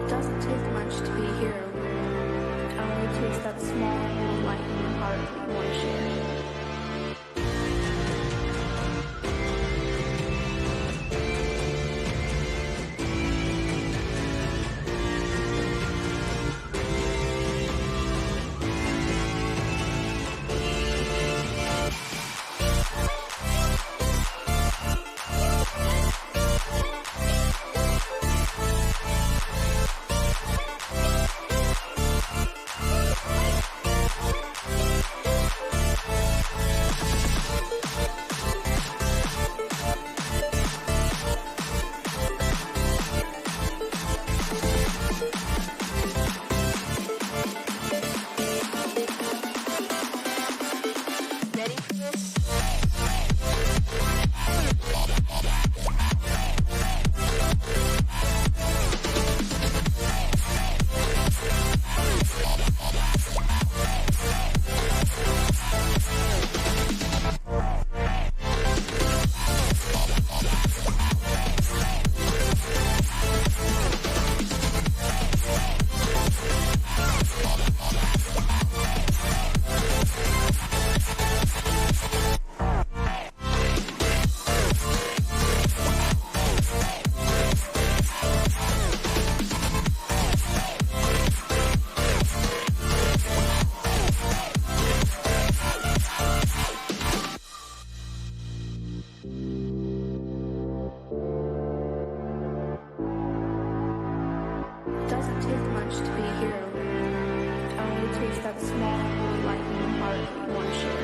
Doesn't take much to be a hero. It only takes that small little light in your heart that you want to share. Doesn't take much to be a hero. It only takes that small little light in your heart that you want to share.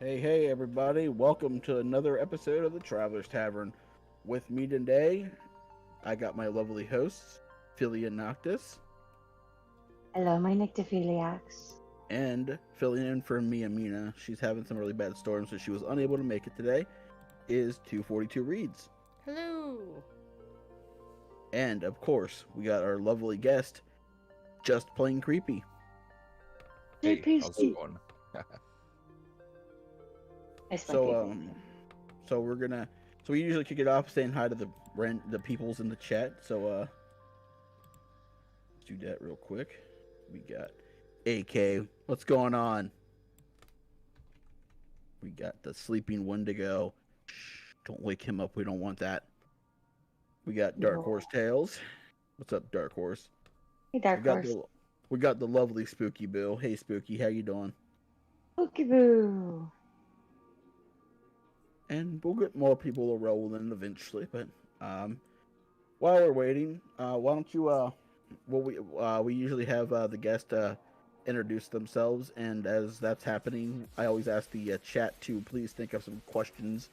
Hey, everybody. Welcome to another episode of the Traveler's Tavern. With me today, I got my lovely hosts, Filia Noctis, Hello, my necrophiliacs. and filling in for Mina. She's having some really bad storms, so she was unable to make it today, is 242 Reads. Hello. And, of course, we got our lovely guest, Just Plain Creepy. Hey, how's it going? So we usually kick it off saying hi to the peoples in the chat. So let's do that real quick. We got AK. What's going on? We got the sleeping Wendigo. Shh, don't wake him up. We don't want that. We got Dark No. Horse Tales. What's up, Dark Horse? Hey, Dark Horse. We got the lovely Spooky Bill. Hey, Spooky, how you doing? Spooky Boo. And we'll get more people to roll in eventually. But while we're waiting, why don't you we usually have the guest introduce themselves, and as that's happening, I always ask the chat to please think of some questions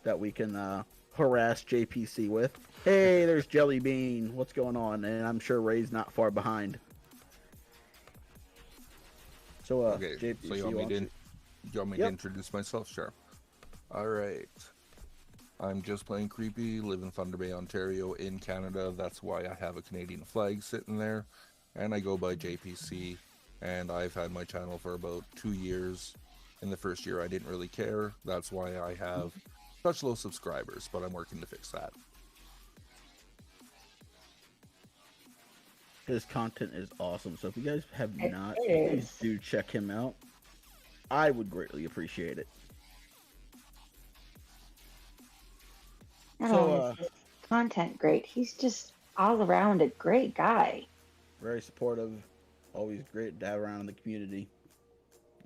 that we can harass JPC with. Hey, there's Jelly Bean. What's going on? And I'm sure Ray's not far behind. So, Okay, JPC, so you want me to introduce myself? Sure. All right. I'm just plain creepy, live in Thunder Bay, Ontario, in Canada. That's why I have a Canadian flag sitting there. And I go by JPC, and I've had my channel for about 2 years. In the first year, I didn't really care. That's why I have such low subscribers, but I'm working to fix that. His content is awesome, so if you guys have It not, is. please do check him out. I would greatly appreciate it. Not So, only is his content great, he's just all around a great guy. very supportive, always great to have around in the community.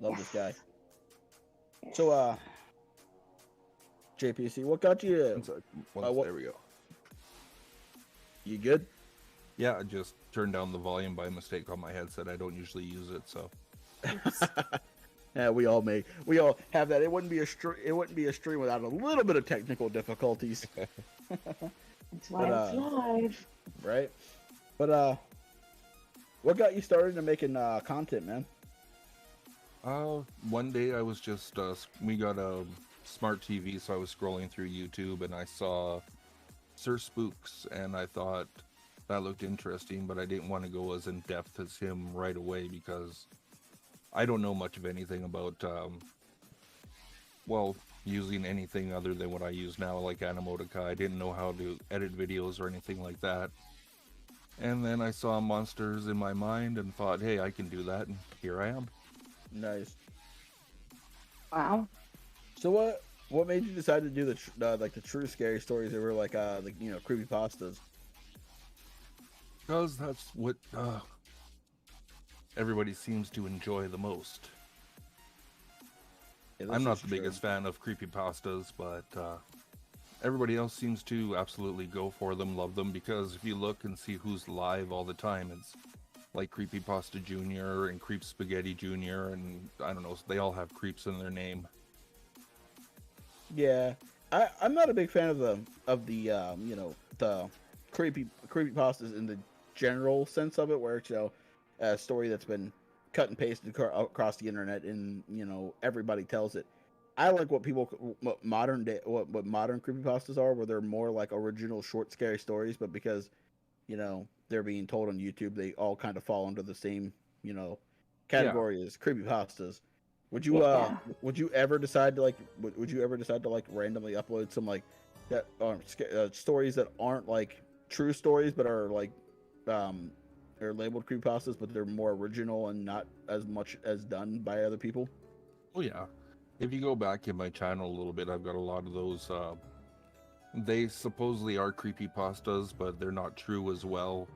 Love this guy. Yes. So, JPC, what got you? There we go. You good? Yeah, I just turned down the volume by mistake on my headset. I don't usually use it, so. Yeah, we all have that. It wouldn't be a stream without a little bit of technical difficulties. That's why but, it's live. Right? But what got you started in making content, man? One day I was just, we got a smart TV, so I was scrolling through YouTube and I saw Sir Spooks, and I thought that looked interesting, but I didn't want to go as in depth as him right away because I don't know much of anything about, using anything other than what I use now, like Animotica. I didn't know how to edit videos or anything like that. And then I saw monsters in my mind and thought, hey, I can do that, and here I am. Nice. Wow. So what made you decide to do the true scary stories that were like creepypastas? Because that's what everybody seems to enjoy the most. Yeah, I'm not the biggest fan of creepypastas, but everybody else seems to absolutely go for them, love them, because if you look and see who's live all the time, it's like Creepypasta Jr. and Creep Spaghetti Jr. and I don't know, they all have creeps in their name. Yeah, I'm not a big fan of the creepypastas in the general sense of it, where it's a story that's been cut and pasted across the internet and everybody tells it. I like what modern creepypastas are, where they're more like original short scary stories, but because they're being told on YouTube, they all kind of fall under the same category as creepypastas. Would you ever decide to randomly upload some stories that aren't like true stories but are like they're labeled creepypastas, but they're more original and not as much as done by other people? Oh yeah, if you go back in my channel a little bit, I've got a lot of those. They supposedly are creepypastas, but they're not true as well.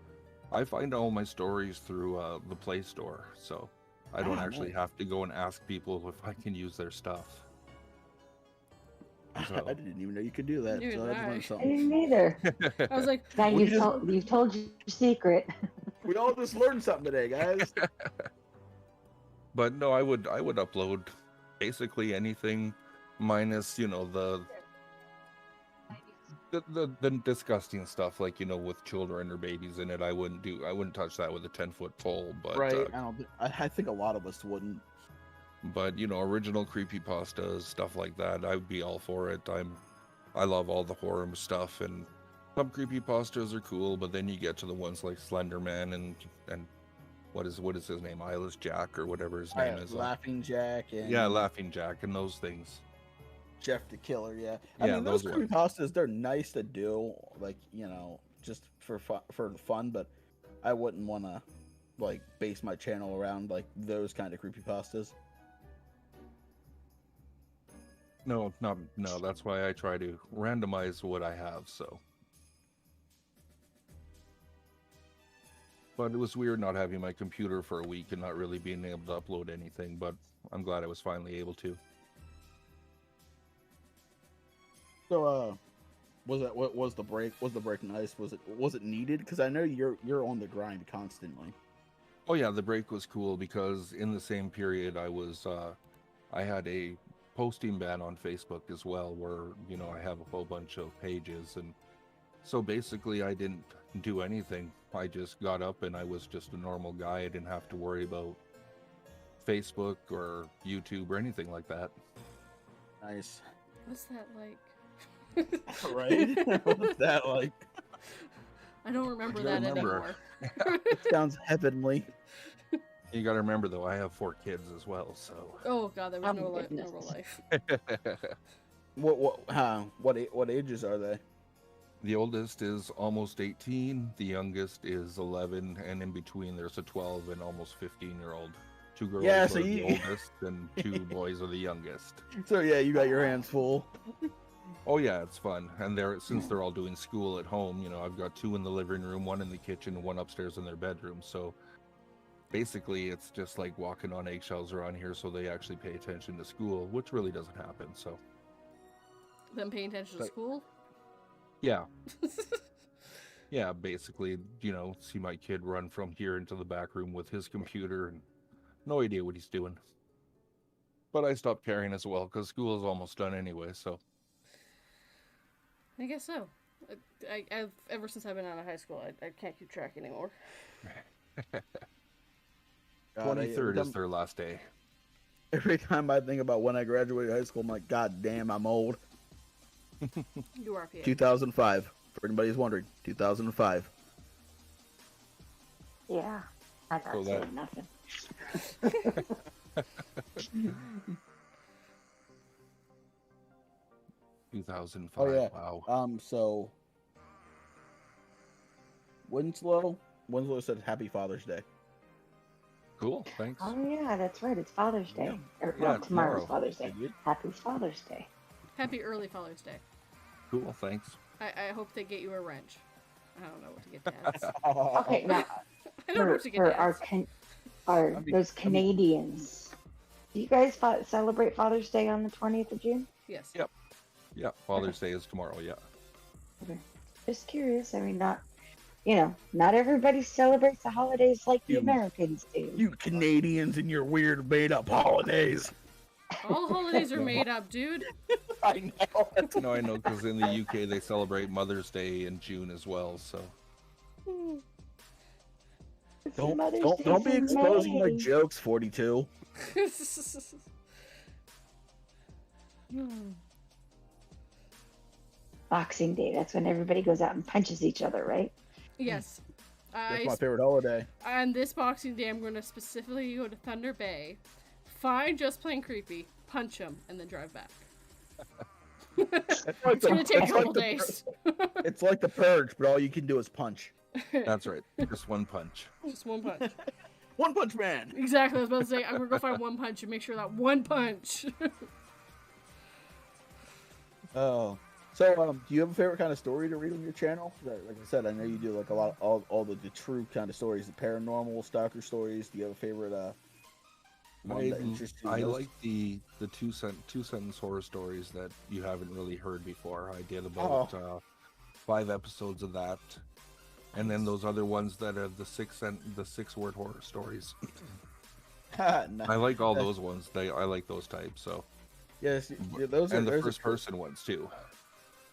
I find all my stories through the Play Store, so I don't actually have to go and ask people if I can use their stuff. So. I didn't even know you could do that. Neither So did I I. learned I something. didn't either. I was like, Now We you've told your secret. We all just learned something today, guys. But no, I would upload basically anything, minus the disgusting stuff, like with children or babies in it. I wouldn't touch that with a 10-foot pole. But Right. I think a lot of us wouldn't. But original creepypastas, stuff like that, I would be all for it. I love all the horror stuff, and some creepypastas are cool, but then you get to the ones like Slenderman and what is his name, Eyeless Jack or whatever his name is. Laughing Jack and Laughing Jack and those things. Jeff the Killer. Yeah, Yeah, I mean those those ones. creepypastas, they're nice to do, like just for fun, but I wouldn't want to like base my channel around like those kind of creepypastas. No, no. That's why I try to randomize what I have. So, but it was weird not having my computer for a week and not really being able to upload anything. But I'm glad I was finally able to. So, what was the break? Was the break nice? Was it needed? Because I know you're on the grind constantly. Oh yeah, the break was cool because in the same period I had a posting ban on Facebook as well, where I have a whole bunch of pages, and so basically I didn't do anything. I just got up and I was just a normal guy. I didn't have to worry about Facebook or YouTube or anything like that. Nice. What's that like? Right? What's that like? I don't remember I that remember. anymore. It sounds heavenly. You got to remember though, I have 4 kids as well, so. Oh god, there was Oh, no my life, no goodness. life. What ages are they? The oldest is almost 18, the youngest is 11, and in between there's a 12 and almost 15-year-old. 2 girls Yeah, are so the you- oldest, and 2 boys are the youngest. So yeah, you got your hands full. Oh yeah, it's fun. And since they're all doing school at home, I've got 2 in the living room, 1 in the kitchen, and 1 upstairs in their bedroom. So basically it's just like walking on eggshells around here, so they actually pay attention to school, which really doesn't happen. So Them paying attention to Like- school? yeah. Yeah, basically, see my kid run from here into the back room with his computer and no idea what he's doing. But I stopped caring as well because school is almost done anyway, so. I guess so. I've ever since I've been out of high school, I can't keep track anymore. God, 23rd is their last day. every time I think about when I graduated high school, I'm like, God damn, I'm old. You are PA. 2005. For anybody who's wondering, 2005. Yeah. I'm not So saying nothing. 2005. Oh yeah. Wow. So Winslow said Happy Father's Day. Cool. Thanks. Oh yeah, that's right. It's Father's Day. Or Yeah, well, tomorrow's tomorrow. Father's Day. Idiot. Happy Father's Day. Happy early Father's Day. Cool. Thanks. I hope they get you a wrench. I don't know what to get dads. Okay, now I don't know for, what to get for dads. those Canadians, do you guys celebrate Father's Day on the 20th of June? Yes. Yep. Yeah. Father's Day is tomorrow. Yeah. Okay. Just curious. I mean, not everybody celebrates the holidays like the You- Americans do. You Canadians and your weird made up holidays. All holidays are made up, dude. I know. No, I know because in the UK they celebrate Mother's Day in June as well. So Mother's Don't Day's be in exposing my May. jokes, 42. Boxing Day. That's when everybody goes out and punches each other, right? Yes. That's my favorite holiday. On this Boxing Day, I'm going to specifically go to Thunder Bay, find Just Plain Creepy, punch him, and then drive back. It's It's going to take a couple days. It's like the Purge, but all you can do is punch. that's right. Just one punch. Just one punch. One Punch Man. Exactly. I was about to say, I'm going to go find one punch and make sure that one punch. Oh. So, do you have a favorite kind of story to read on your channel? Like I said, I know you do like a lot of all the true kind of stories, the paranormal, stalker stories. Do you have a favorite one that interests you I most? like the two sentence horror stories that you haven't really heard before. I did about 5 episodes of that, and then those other ones that are the 6-word horror stories. Nice. I like all those ones. I like those types. So Yes, yeah, those are and the those are first person ones too.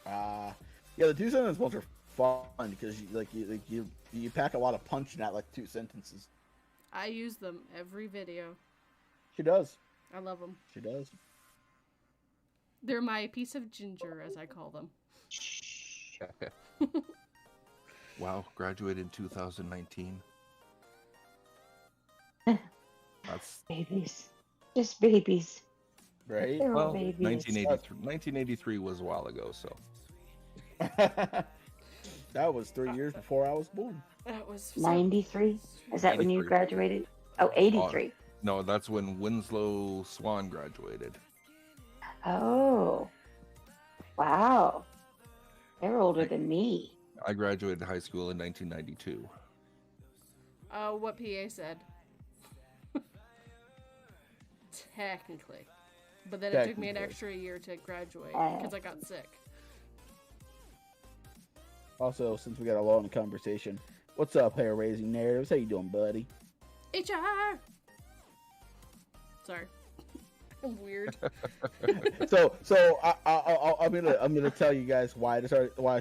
yeah, the 2 sentence ones are fun because you pack a lot of punch in that like 2 sentences. I use them every video. She does. I love them. She does. They're my piece of ginger, as I call them. Wow, graduated in 2019. That's Babies. Just babies. Right. They're all well, babies. 1983. 1983 was a while ago, so That was 3 years before I was born. That was 93? Is that when you 83. graduated? Oh, 83. No, that's when Winslow Swan graduated. Oh. Wow. They're older than me. I graduated high school in 1992. What PA said. Technically. But then it took me an extra year to graduate because I got sick. Also, since we got a long conversation, what's up, Hair Raising Narratives? How you doing, buddy? HR! Sorry. I'm weird. So I'm gonna tell you guys why I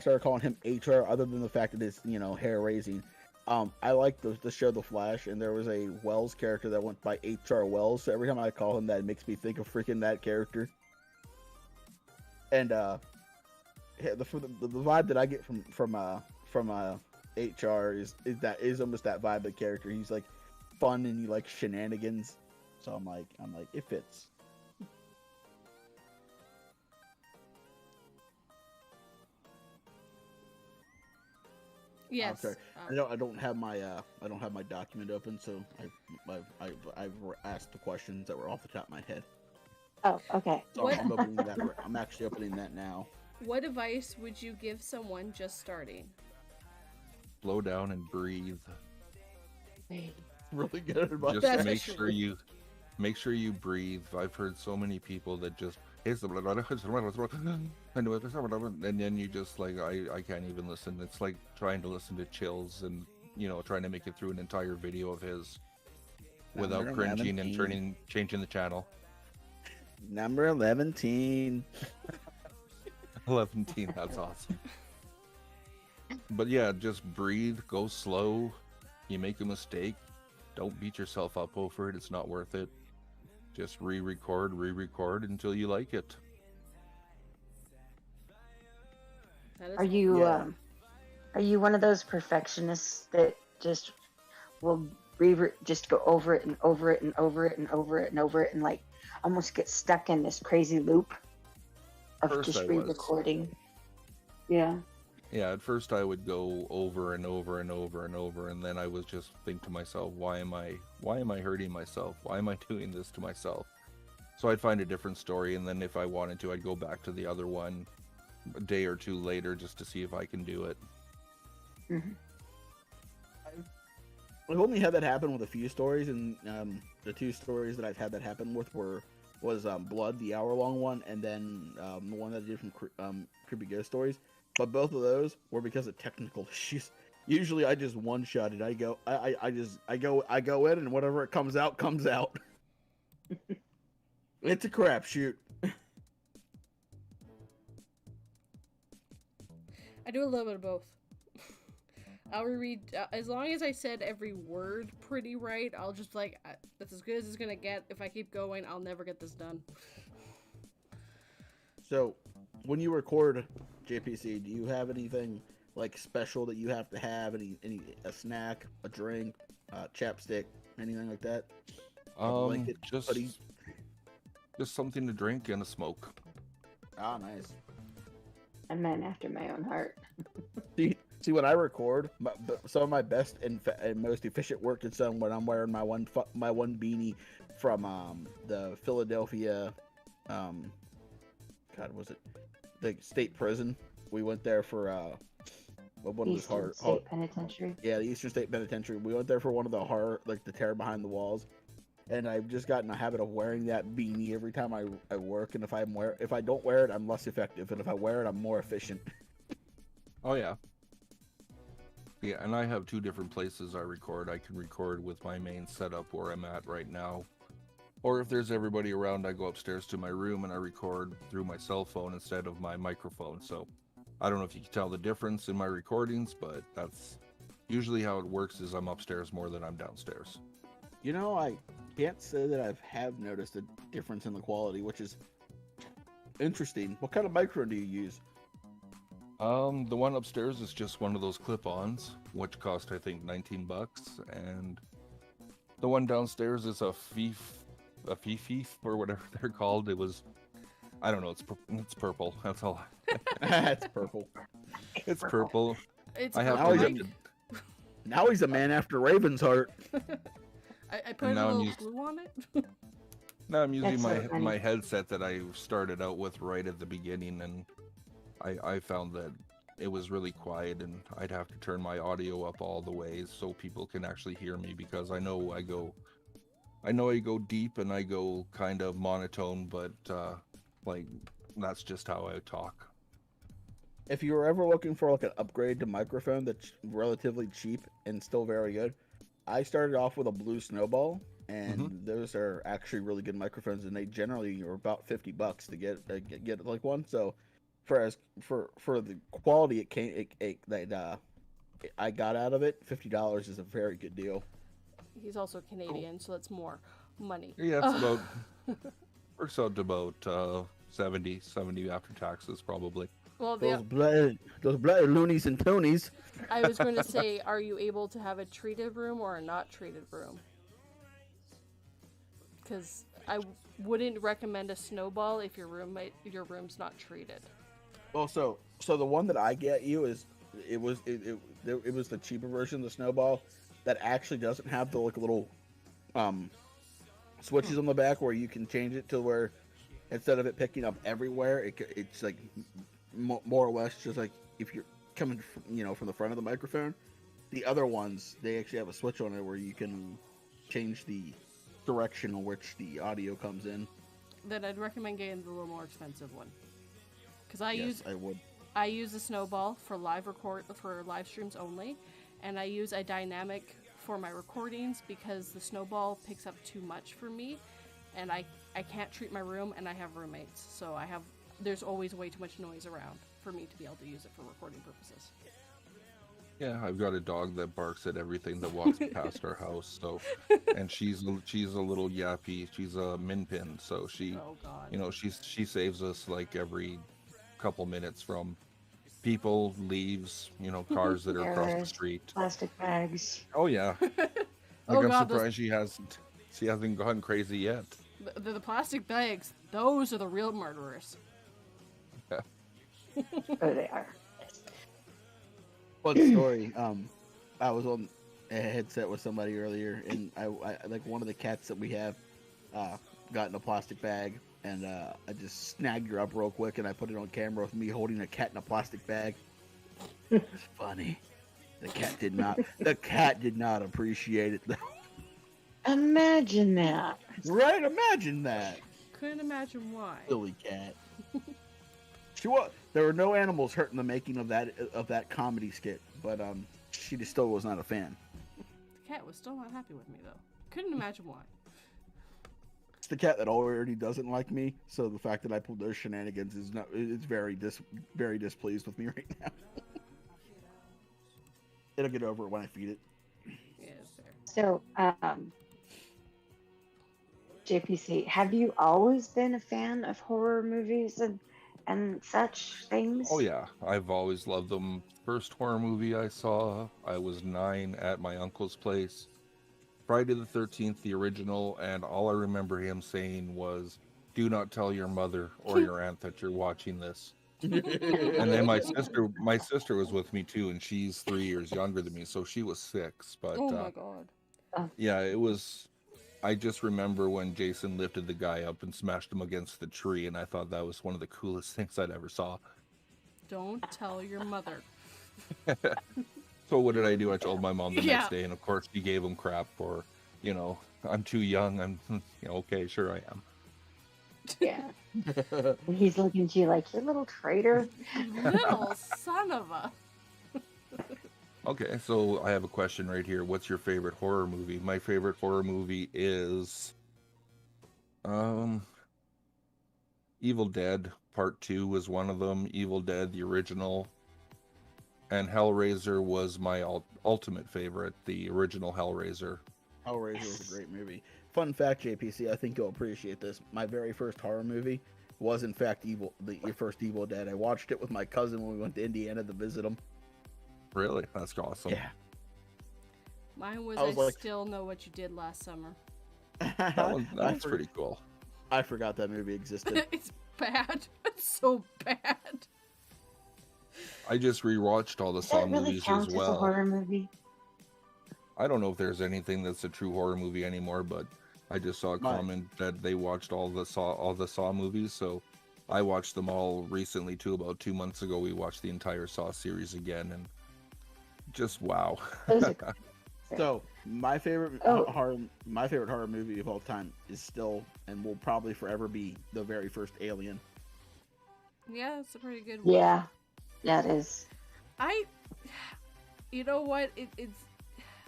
started calling him HR, other than the fact that it's hair raising. I like the show The Flash, and there was a Wells character that went by HR Wells. So every time I call him that, it makes me think of freaking that character. And the vibe that I get from HR is almost that vibe of the character. He's like fun and he likes shenanigans. So I'm like it fits. Yes. I'm sorry. I don't have my document open, so I've asked the questions that were off the top of my head. Oh, okay. So I'm actually opening that now. What advice would you give someone just starting? Slow down and breathe. Really good advice. Just make sure you breathe. I've heard so many people that just and then you just like I can't even listen. It's like trying to listen to Chills and trying to make it through an entire video of his without cringing and changing the channel. Number 11. 11, that's awesome. But yeah, just breathe, go slow. You make a mistake, don't beat yourself up over it. It's not worth it. Just re-record until you like it. Are you one of those perfectionists that just will just go over it and over it and over it and over it and over it and like almost get stuck in this crazy loop of just re-recording? Yeah. Yeah, at first I would go over and over and over and over, and then I would just think to myself, why am I hurting myself? Why am I doing this to myself? So I'd find a different story, and then if I wanted to, I'd go back to the other one a day or two later just to see if I can do it. Mm-hmm. I've only had that happen with a few stories, and the two stories that I've had that happen with was Blood, the hour-long one, and then the one that I did from Creepy Ghost Stories. But both of those were because of technical issues. Usually, I just one-shot it. I go in, and whatever it comes out, comes out. It's a crapshoot. I do a little bit of both. I'll reread as long as I said every word pretty right. I'll just like that's as good as it's gonna get. If I keep going, I'll never get this done. So, when you record JPC, do you have anything like special that you have to have? A snack, a drink, chapstick, anything like that? Just something to drink and a smoke. Ah, nice. A man after my own heart. See, when I record, some of my best and most efficient work is done when I'm wearing my one beanie from the Philadelphia, was it the state prison? We went there for one of Eastern those State Penitentiary. Yeah, the Eastern State Penitentiary. We went there for one of the horror, like the Terror Behind the Walls, and I've just gotten a habit of wearing that beanie every time I work. And if I don't wear it, I'm less effective, and if I wear it, I'm more efficient. Oh yeah. Yeah, and I have two different places I record. I can record with my main setup where I'm at right now. Or if there's everybody around, I go upstairs to my room and I record through my cell phone instead of my microphone. So I don't know if you can tell the difference in my recordings, but that's usually how it works is I'm upstairs more than I'm downstairs. I can't say that I have noticed a difference in the quality, which is interesting. What kind of microphone do you use? The one upstairs is just one of those clip-ons, which cost I think $19, and the one downstairs is a Fifi or whatever they're called. It was, I don't know. It's purple. That's all. It's purple. It's purple. It's I have to like, look Now he's a man after Raven's heart. I put a now I'm little used- glue on it. No, I'm using That's so my funny. my headset that I started out with right at the beginning, and I found that it was really quiet, and I'd have to turn my audio up all the way so people can actually hear me, because I know I go deep and I go kind of monotone, but like that's just how I talk. If you were ever looking for like an upgrade to microphone that's relatively cheap and still very good, I started off with a Blue Snowball, and those are actually really good microphones, and they generally are about $50 to get like one. So, for the quality I got out of it, $50 is a very good deal. He's also Canadian, so that's more money. Yeah, it's about works out to about 70 after taxes probably. Well, Those bloody loonies and tonies. I was going to say, are you able to have a treated room or a not treated room? Because I wouldn't recommend a Snowball if your room's not treated. Well, so the one that I get you is it was the cheaper version of the Snowball that actually doesn't have the like little switches on the back where you can change it to where instead of it picking up everywhere, it's like more or less just like if you're coming from the front of the microphone. The other ones, they actually have a switch on it where you can change the direction in which the audio comes in. Then I'd recommend getting the little more expensive one. Because I use a Snowball for live streams only, and I use a dynamic for my recordings because the Snowball picks up too much for me, and I can't treat my room, and I have roommates, so there's always way too much noise around for me to be able to use it for recording purposes. Yeah, I've got a dog that barks at everything that walks past our house. So, and she's a little yappy. She's a min pin, so she, Oh God. she saves us like every couple minutes from people, leaves, cars that are across the street. Plastic bags. Oh yeah. Oh, I'm God, surprised she hasn't gone crazy yet. The plastic bags, those are the real murderers. Yeah. Oh, they are. Fun story. I was on a headset with somebody earlier, and I like one of the cats that we have got in a plastic bag, and I just snagged her up real quick, and I put it on camera with me holding a cat in a plastic bag. It's funny. The cat did not appreciate it though. Imagine that. Right? Imagine that. Couldn't imagine why. Silly cat. There were no animals hurt in the making of that comedy skit, but she just still was not a fan. The cat was still not happy with me though. Couldn't imagine why. It's the cat that already doesn't like me, so the fact that I pulled those shenanigans it's very displeased with me right now. It'll get over it when I feed it. Yeah, it's fair. So, JPC, have you always been a fan of horror movies and such things? Oh yeah, I've always loved them. First horror movie I saw, I was 9 at my uncle's place. Friday the 13th, the original, and all I remember him saying was, "Do not tell your mother or your aunt that you're watching this." And then my sister was with me too, and she's 3 years younger than me, so she was 6. But Oh my God. yeah, it was. I just remember when Jason lifted the guy up and smashed him against the tree, and I thought that was one of the coolest things I'd ever saw. Don't tell your mother. So what did I do? I told my mom the Yeah. next day, and of course she gave him crap for, I'm too young. I'm, okay, sure I am. Yeah. And he's looking at you like, you little traitor. Little son of a. Okay, so I have a question right here. What's your favorite horror movie? My favorite horror movie is, Evil Dead Part 2 was one of them. Evil Dead, the original. And Hellraiser was my ultimate favorite, the original Hellraiser. Hellraiser was a great movie. Fun fact, JPC, I think you'll appreciate this. My very first horror movie was, in fact, the first Evil Dead. I watched it with my cousin when we went to Indiana to visit him. Really? That's awesome. Yeah. Mine was I was like- Still Know What You Did Last Summer. That was pretty cool. I forgot that movie existed. It's bad. It's so bad. I just rewatched all the Saw movies as well. As a horror movie? I don't know if there's anything that's a true horror movie anymore, but I just saw a comment that they watched all the Saw movies, so I watched them all recently too. About 2 months ago, we watched the entire Saw series again, and just wow. So my favorite horror movie of all time is still, and will probably forever be, the very first Alien. Yeah, it's a pretty good one. Yeah, it is. You know what? It's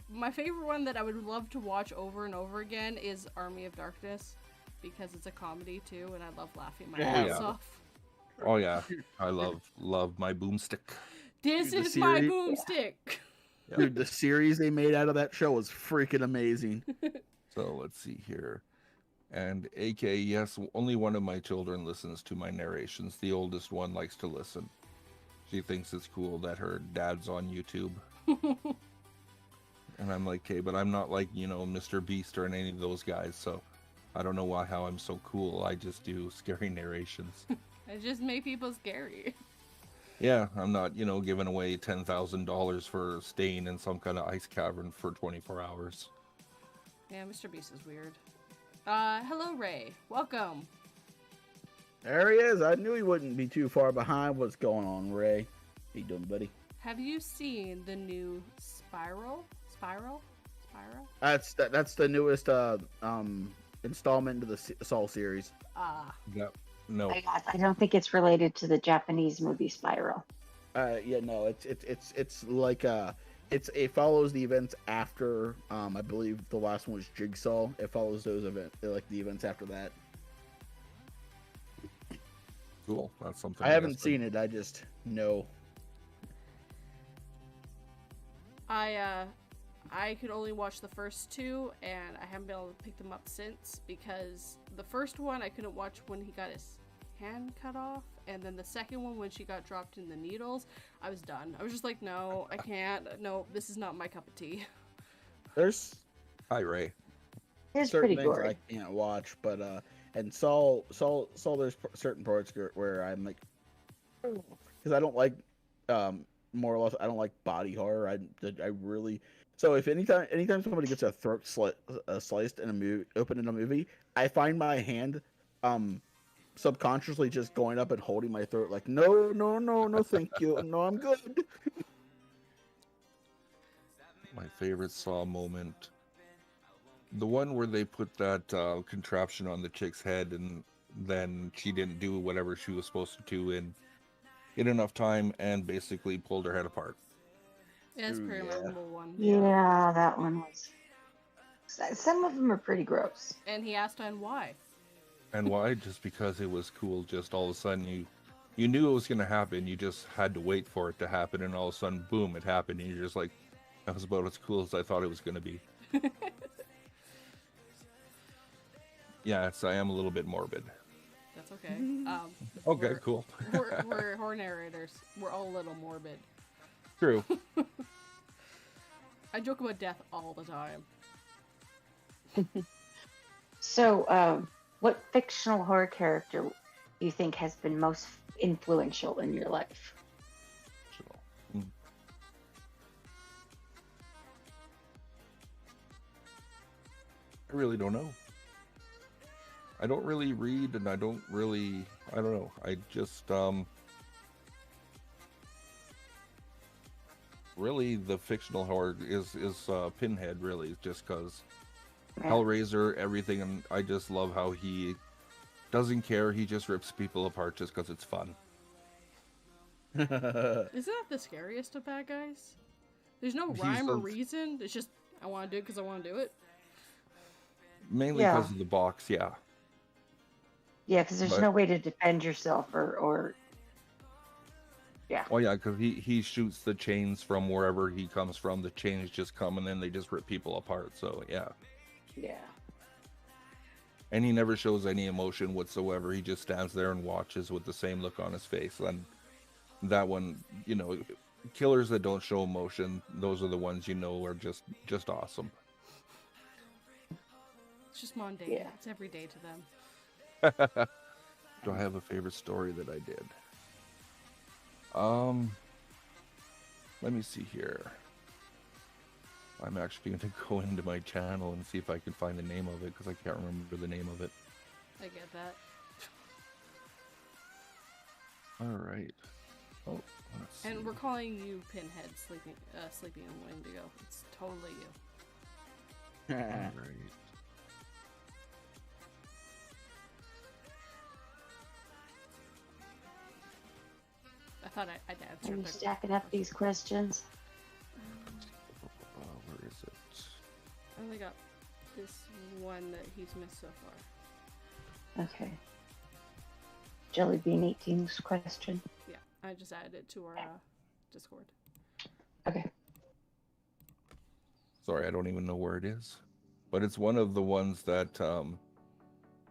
my favorite one that I would love to watch over and over again is Army of Darkness, because it's a comedy too, and I love laughing my ass off. Oh yeah, I love my boomstick. This is my boomstick. Yeah. Dude, the series they made out of that show was freaking amazing. So let's see here. And AK, yes, only one of my children listens to my narrations. The oldest one likes to listen. She thinks it's cool that her dad's on YouTube. And I'm like, okay, but I'm not like, Mr. Beast or any of those guys, so I don't know how I'm so cool. I just do scary narrations. I just make people scary. Yeah, I'm not, giving away $10,000 for staying in some kind of ice cavern for 24 hours. Yeah, Mr. Beast is weird. Hello, Ray. Welcome. There he is. I knew he wouldn't be too far behind. What's going on, Ray? How you doing, buddy? Have you seen the new Spiral? That's the newest installment into the Saw series. No. I don't think it's related to the Japanese movie Spiral. Yeah, no, it's like it follows the events after I believe the last one was Jigsaw. It follows those events, like the events after that. Cool. That's something I haven't seen it. I just know. I could only watch the first two, and I haven't been able to pick them up since, because the first one I couldn't watch when he got his hand cut off, and then the second one when she got dropped in the needles, I was done. I was just like, no, I can't. No, this is not my cup of tea. Hi, Ray. It's certain pretty things gory. I can't watch, but and Saul, there's certain parts where I'm like, because I don't like, more or less, I don't like body horror. I really. So if anytime somebody gets a throat sliced in a movie, open in a movie, I find my hand, subconsciously just going up and holding my throat, like, no, thank you, no, I'm good. My favorite Saw moment, the one where they put that contraption on the chick's head, and then she didn't do whatever she was supposed to do in enough time, and basically pulled her head apart. Yeah, it's a pretty memorable one. Yeah, that one was. Some of them are pretty gross. And he asked on why. And why? Just because it was cool. Just all of a sudden, you knew it was going to happen. You just had to wait for it to happen, and all of a sudden, boom, it happened. And you're just like, that was about as cool as I thought it was going to be. Yes, I am a little bit morbid. That's okay. Okay, cool. we're horror narrators. We're all a little morbid. True. I joke about death all the time. So, what fictional horror character do you think has been most influential in your life? I really don't know. I don't really read, and I don't know. I just, really the fictional horror is Pinhead, really, just because Hellraiser, everything, and I just love how he doesn't care. He just rips people apart just because it's fun. Isn't that the scariest of bad guys? There's no rhyme or reason. It's just, I want to do it because I want to do it. Mainly because of the box, yeah. Yeah, because there's no way to defend yourself or... Yeah. Oh yeah, because he shoots the chains from wherever he comes from. The chains just come and then they just rip people apart. So yeah. Yeah. And he never shows any emotion whatsoever. He just stands there and watches with the same look on his face. And that one, killers that don't show emotion, those are the ones are just awesome. It's just mundane. Yeah. It's every day to them. Do I have a favorite story that I did? Let me see here. I'm actually going to go into my channel and see if I can find the name of it, because I can't remember the name of it. I get that. Alright. Oh, let's see. And we're calling you Pinhead, sleeping in Wendigo. It's totally you. Alright. I thought I'd answer. Are you stacking up these questions? Where is it? I only got this one that he's missed so far. Okay. Jellybean 18's question. Yeah, I just added it to our Discord. Okay. Sorry, I don't even know where it is. But it's one of the ones that,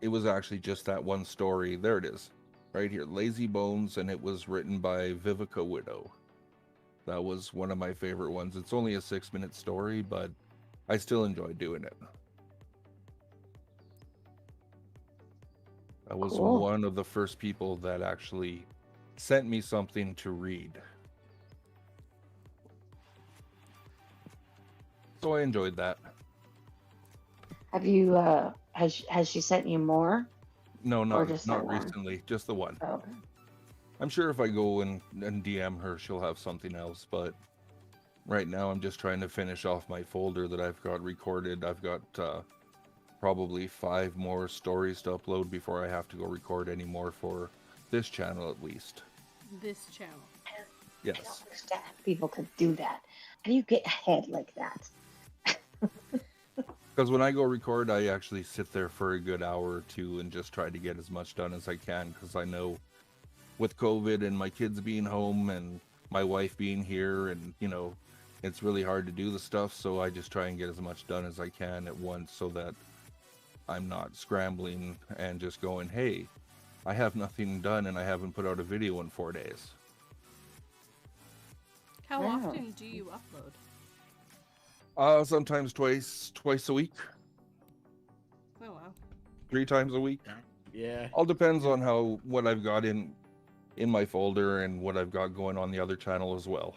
it was actually just that one story. There it is. Right here. Lazy Bones, and it was written by Vivica Widow. That was one of my favorite ones. It's only a 6-minute story, but I still enjoy doing it. I was one of the first people that actually sent me something to read. So I enjoyed that. Have you, has she sent you more? No, not not recently. Just the one. Oh, okay. I'm sure if I go and DM her, she'll have something else. But right now, I'm just trying to finish off my folder that I've got recorded. I've got probably 5 more stories to upload before I have to go record any more for this channel, at least. This channel. Yes. I don't understand how people could do that. How do you get ahead like that? Because when I go record, I actually sit there for a good hour or two and just try to get as much done as I can, because I know with COVID and my kids being home and my wife being here, and it's really hard to do the stuff, so I just try and get as much done as I can at once, so that I'm not scrambling and just going, hey, I have nothing done and I haven't put out a video in 4 days. How often do you upload? Sometimes twice a week. Oh wow. 3 times a week. Yeah. All depends on what I've got in my folder and what I've got going on the other channel as well.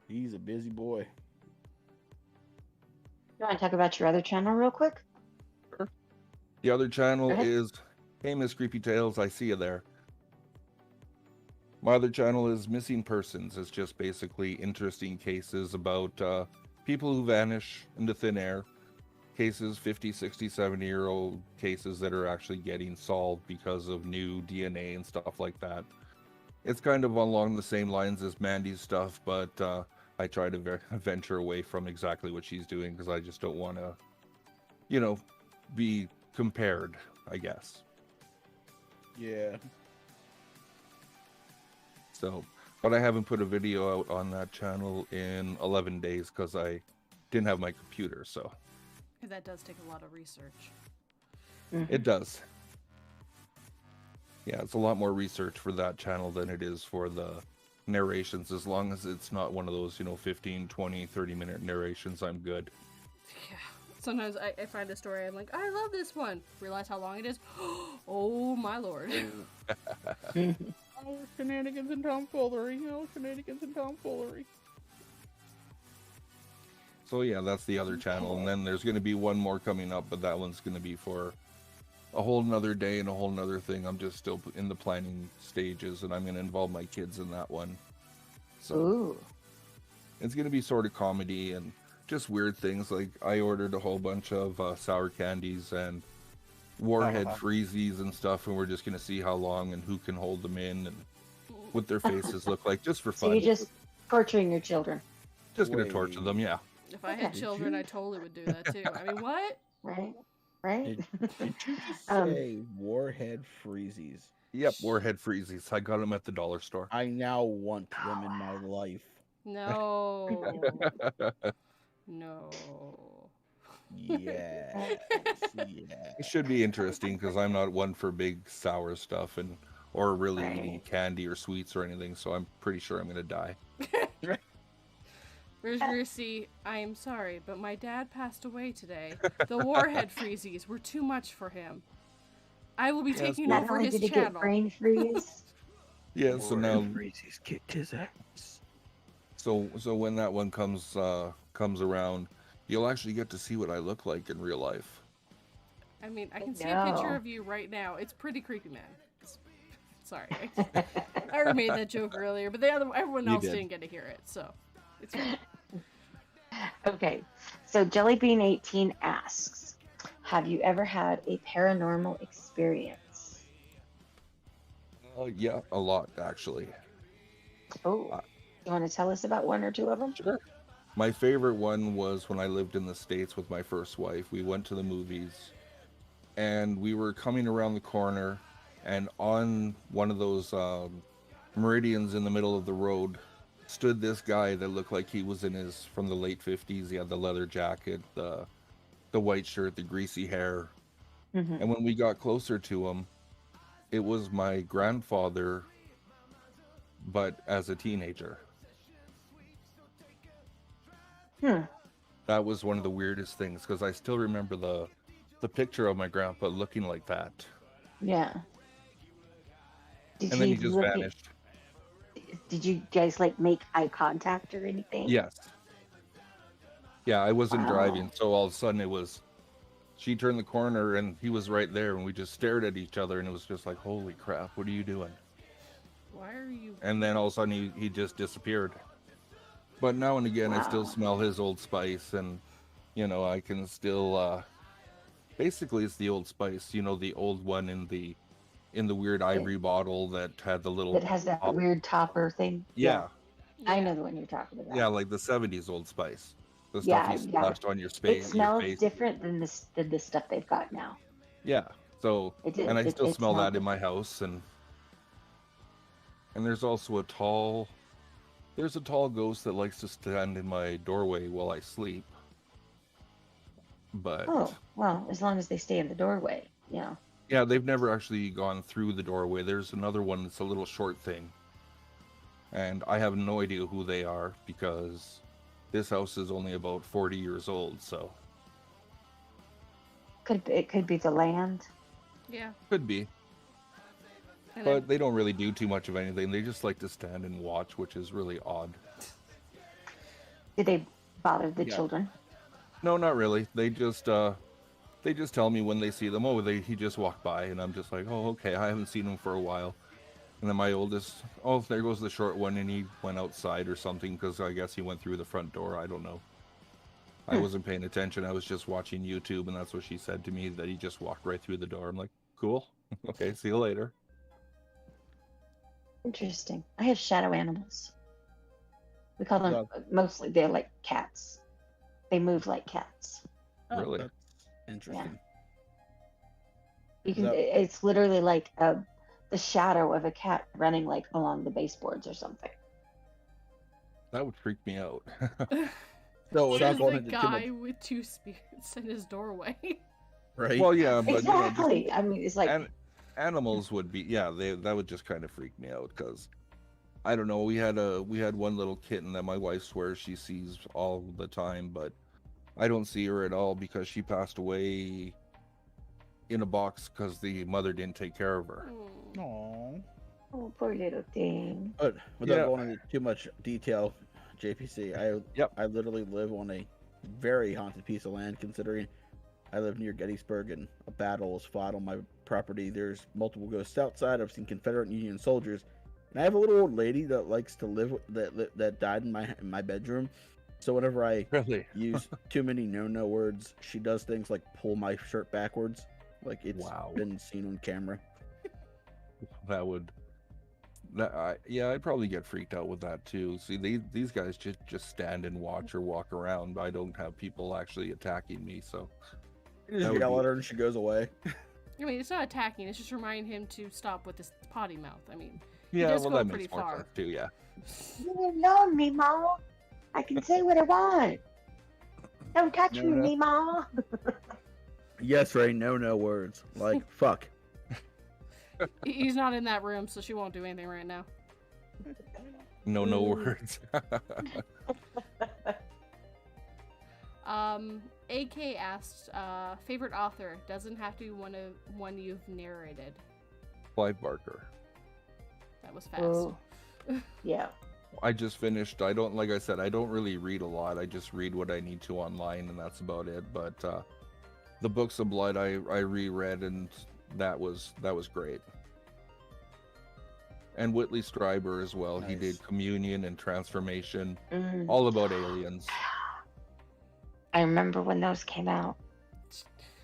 He's a busy boy. You want to talk about your other channel real quick? Sure. The other channel is Hey Miss Creepy Tales, I see you there. My other channel is Missing Persons. It's just basically interesting cases about people who vanish into thin air. Cases, 50, 60, 70-year-old cases that are actually getting solved because of new DNA and stuff like that. It's kind of along the same lines as Mandy's stuff, but I try to venture away from exactly what she's doing, because I just don't want to, be compared, I guess. Yeah. So, but I haven't put a video out on that channel in 11 days because I didn't have my computer, so. That does take a lot of research. Mm-hmm. It does. Yeah, it's a lot more research for that channel than it is for the narrations. As long as it's not one of those, 15, 20, 30-minute narrations, I'm good. Yeah. Sometimes I find a story, I'm like, I love this one. Realize how long it is. Oh my lord. Oh, shenanigans and tomfoolery. Shenanigans and tomfoolery. So yeah, that's the other channel. And then there's going to be one more coming up, but that one's going to be for a whole nother day and a whole nother thing. I'm just still in the planning stages, and I'm going to involve my kids in that one. So it's going to be sort of comedy and just weird things. Like I ordered a whole bunch of sour candies and warhead freezies and stuff, and we're just going to see how long and who can hold them in and what their faces look like, just for fun. So you're just torturing your children. Just going to torture them, yeah. If I had children, I totally would do that too. I mean, what? Right? Did you just say warhead freezies? Yep, warhead freezies. I got them at the dollar store. I now want them in my life. No. No. Yes. It should be interesting because I'm not one for big sour stuff or really eating candy or sweets or anything, so I'm pretty sure I'm going to die. Where's Rusey? I am sorry, but my dad passed away today. The warhead freezies were too much for him. I will be taking over his channel. Get brain freeze. Yeah, so now Reese's kicked his ass. So when that one comes around, you'll actually get to see what I look like in real life. I mean, I can see a picture of you right now. It's pretty creepy, man. Sorry, I already made that joke earlier, but everyone else didn't get to hear it, so it's fine. Okay, so Jellybean18 asks, have you ever had a paranormal experience? Yeah, a lot actually. Oh, you want to tell us about one or two of them? Sure. My favorite one was when I lived in the States with my first wife. We went to the movies, and we were coming around the corner, and on one of those meridians in the middle of the road stood this guy that looked like he was from the late 50s. He had the leather jacket, the white shirt, the greasy hair. Mm-hmm. And when we got closer to him, it was my grandfather, but as a teenager. That was one of the weirdest things, because I still remember the picture of my grandpa looking like that. Yeah. And then he just vanished. Did you guys make eye contact or anything? Yes. Yeah, I wasn't driving, so all of a sudden she turned the corner and he was right there, and we just stared at each other, and it was just like, holy crap, what are you doing? Why are you? And then all of a sudden he just disappeared. But now and again, I still smell his Old Spice, and I can still basically it's the Old Spice, the old one in the weird ivory bottle that had the little... That has that weird topper thing? Yeah. I know the one you're talking about. Yeah, like the 70s Old Spice. The stuff you splashed on your face. It smells different than the stuff they've got now. Yeah, so... And I still smell that in my house, and there's also a tall ghost that likes to stand in my doorway while I sleep. But... Oh, well, as long as they stay in the doorway, yeah. Yeah, they've never actually gone through the doorway. There's another one that's a little short thing. And I have no idea who they are, because this house is only about 40 years old, so... It could be the land. Yeah. Could be. But they don't really do too much of anything. They just like to stand and watch, which is really odd. Did they bother the children? No, not really. They just tell me when they see them, he just walked by, and I'm just like, oh, okay, I haven't seen him for a while. And then my oldest, there goes the short one, and he went outside or something, because I guess he went through the front door. I don't know. I wasn't paying attention. I was just watching YouTube, and that's what she said to me, that he just walked right through the door. I'm like, cool. Okay, see you later. Interesting. I have shadow animals. We call them, mostly, they're like cats. They move like cats. Really? That's interesting. Yeah. It's literally like the shadow of a cat running along the baseboards or something. That would freak me out. No, without going into too much. Guy with two spirits in his doorway. Right. Well, yeah, but exactly. I mean, it's like animals would be. Yeah, that would just kind of freak me out, because I don't know. We had one little kitten that my wife swears she sees all the time, but I don't see her at all, because she passed away in a box because the mother didn't take care of her. Aww. Oh, poor little thing. But without going into too much detail, JPC, I literally live on a very haunted piece of land, considering I live near Gettysburg and a battle was fought on my property. There's multiple ghosts outside. I've seen Confederate and Union soldiers. And I have a little old lady that likes to live that died in my bedroom. So whenever I use too many no words, she does things like pull my shirt backwards. Like it's been seen on camera. I'd probably get freaked out with that too. See, these guys just stand and watch or walk around. I don't have people actually attacking me, so you just yell at her and she goes away. I mean, it's not attacking. It's just reminding him to stop with this potty mouth. I mean, yeah, does go that pretty makes more far sense too. Yeah. You know me, Mama. I can say what I want. Don't touch me, Mama. Yes, Ray. No words. Like fuck. He's not in that room, so she won't do anything right now. No words. AK asked, favorite author, doesn't have to be one you've narrated. Clive Barker. That was fast. Oh, yeah. I just finished. I don't, like I said, I don't really read a lot. I just read what I need to online, and that's about it. But the Books of Blood I reread, and that was great. And Whitley Strieber as well. Nice. He did Communion and Transformation, all about aliens. I remember when those came out.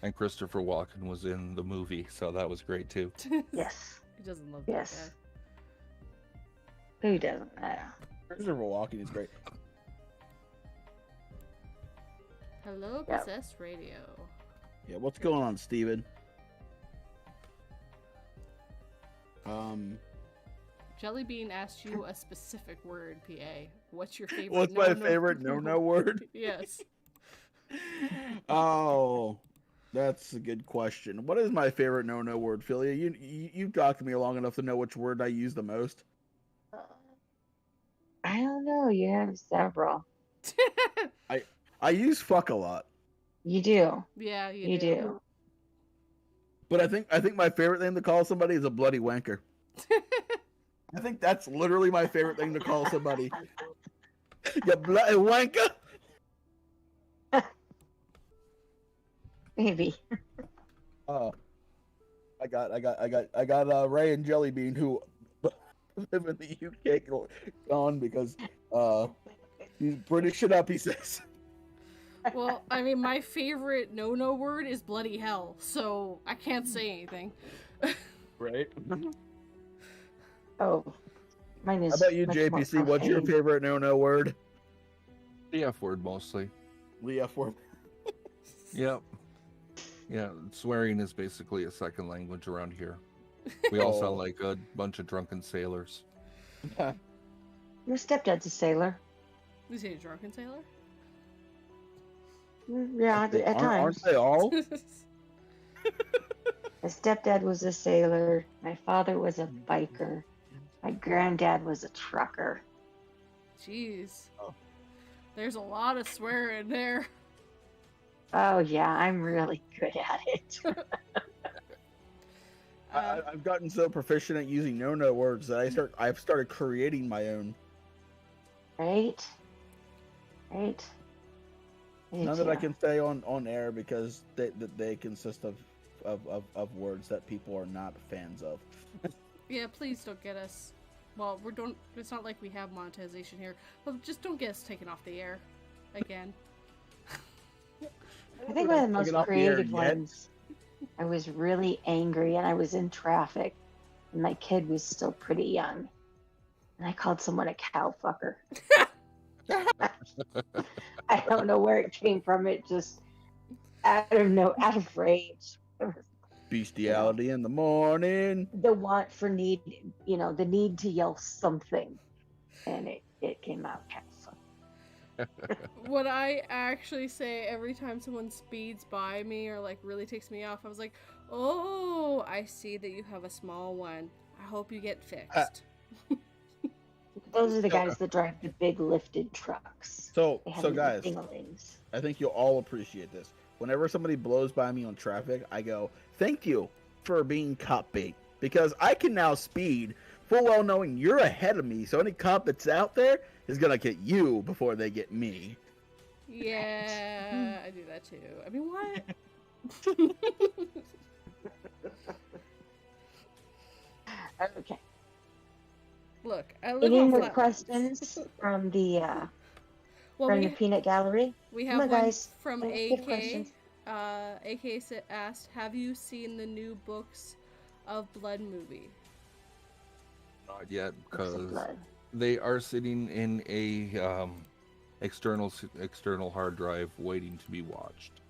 And Christopher Walken was in the movie, so that was great too. Yes. He doesn't love that guy. Who doesn't? Christopher Walken is great. Hello, Possessed Radio. Yeah, what's going on, Steven? Jellybean asked you a specific word, PA. What's your favorite? What's my favorite no word? Yes. Oh, that's a good question. What is my favorite no word, Filia? You've talked to me long enough to know which word I use the most. I don't know. You have several. I use fuck a lot. You do. Yeah, you do. But I think my favorite thing to call somebody is a bloody wanker. I think that's literally my favorite thing to call somebody. You bloody wanker. Maybe. I got Ray and Jellybean who live in the UK gone because he's British it up, he says. Well, I mean, my favorite no word is bloody hell, so I can't say anything. Right? Oh, mine is. How about you, JPC? What's your favorite no word? The F word mostly. The F word. Yep. Yeah, swearing is basically a second language around here. We all sound like a bunch of drunken sailors. Your stepdad's a sailor. Is he a drunken sailor? Yeah, at times. Aren't they all? My stepdad was a sailor. My father was a biker. My granddad was a trucker. Jeez. Oh. There's a lot of swearing there. Oh, yeah, I'm really good at it. I've gotten so proficient at using no words that I've started creating my own. Right? None that I can say on air because they consist of words that people are not fans of. Yeah, please don't get us. Well, it's not like we have monetization here, but just don't get us taken off the air again. I think one of the most creative ones. I was really angry and I was in traffic, and my kid was still pretty young, and I called someone a cow fucker. I don't know where it came from. It just out of rage. Bestiality in the morning. The want for need, the need to yell something, and it came out kind of fun. What I actually say every time someone speeds by me or like really takes me off, I was like, "Oh, I see that you have a small one. I hope you get fixed." Those are the guys that drive the big lifted trucks. So guys, I think you'll all appreciate this. Whenever somebody blows by me on traffic, I go, "Thank you for being cop bait," because I can now speed full well knowing you're ahead of me. So any cop that's out there is gonna get you before they get me. Yeah, I do that too. I mean, what? Okay. Look, I live Any on more questions from the peanut gallery? We have one from AK. AK asked, "Have you seen the new Books of Blood movie?" Not yet, because they are sitting in a external hard drive waiting to be watched.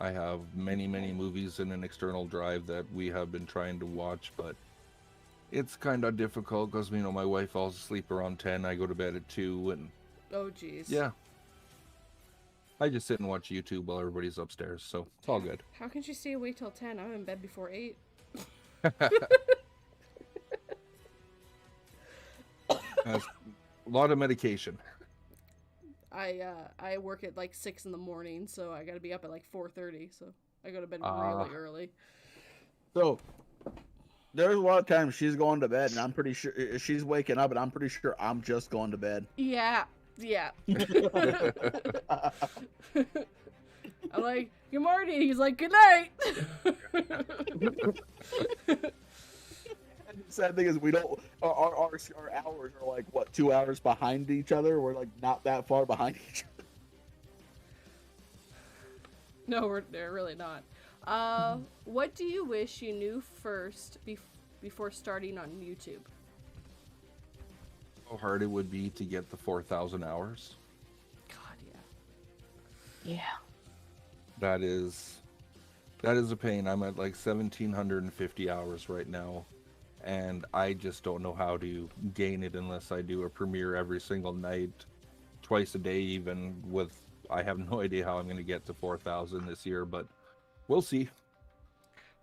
I have many movies in an external drive that we have been trying to watch, but it's kind of difficult because my wife falls asleep around 10. I go to bed at 2, and oh geez. Yeah. I just sit and watch YouTube while everybody's upstairs, so it's all good. How can she stay awake till 10? I'm in bed before 8. That's a lot of medication. I work at like 6 in the morning, so I gotta be up at like 4:30, so I go to bed really early. So there's a lot of times she's going to bed, and I'm pretty sure she's waking up, and I'm pretty sure I'm just going to bed. Yeah. I'm like, good morning. He's like, good night. Sad thing is, we don't. Our hours are like what, 2 hours behind each other. We're like not that far behind each other. No, they're really not. What do you wish you knew first before starting on YouTube? How hard it would be to get the 4,000 hours. God, Yeah. That is a pain. I'm at like 1,750 hours right now, and I just don't know how to gain it unless I do a premiere every single night, twice a day even. I have no idea how I'm going to get to 4,000 this year, but we'll see.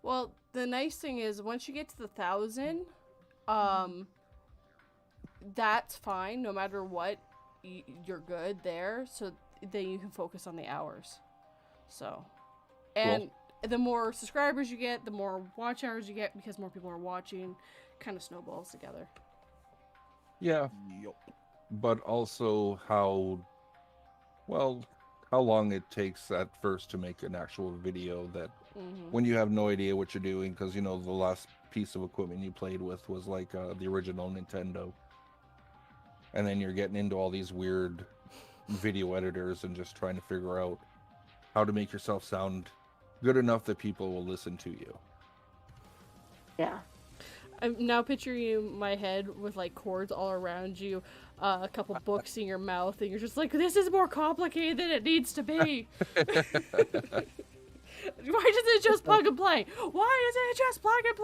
Well, the nice thing is once you get to the 1,000, that's fine. No matter what, you're good there. So then you can focus on the hours. So, and the more subscribers you get, the more watch hours you get because more people are watching. Kind of snowballs together. Yeah. Yep. But also how long it takes at first to make an actual video that when you have no idea what you're doing, because the last piece of equipment you played with was like the original Nintendo, and then you're getting into all these weird video editors and just trying to figure out how to make yourself sound good enough that people will listen to you. Yeah. I'm now picturing you in my head with like cords all around you, a couple books in your mouth, and you're just like, this is more complicated than it needs to be. Why does it just plug and play? Why isn't it just plug and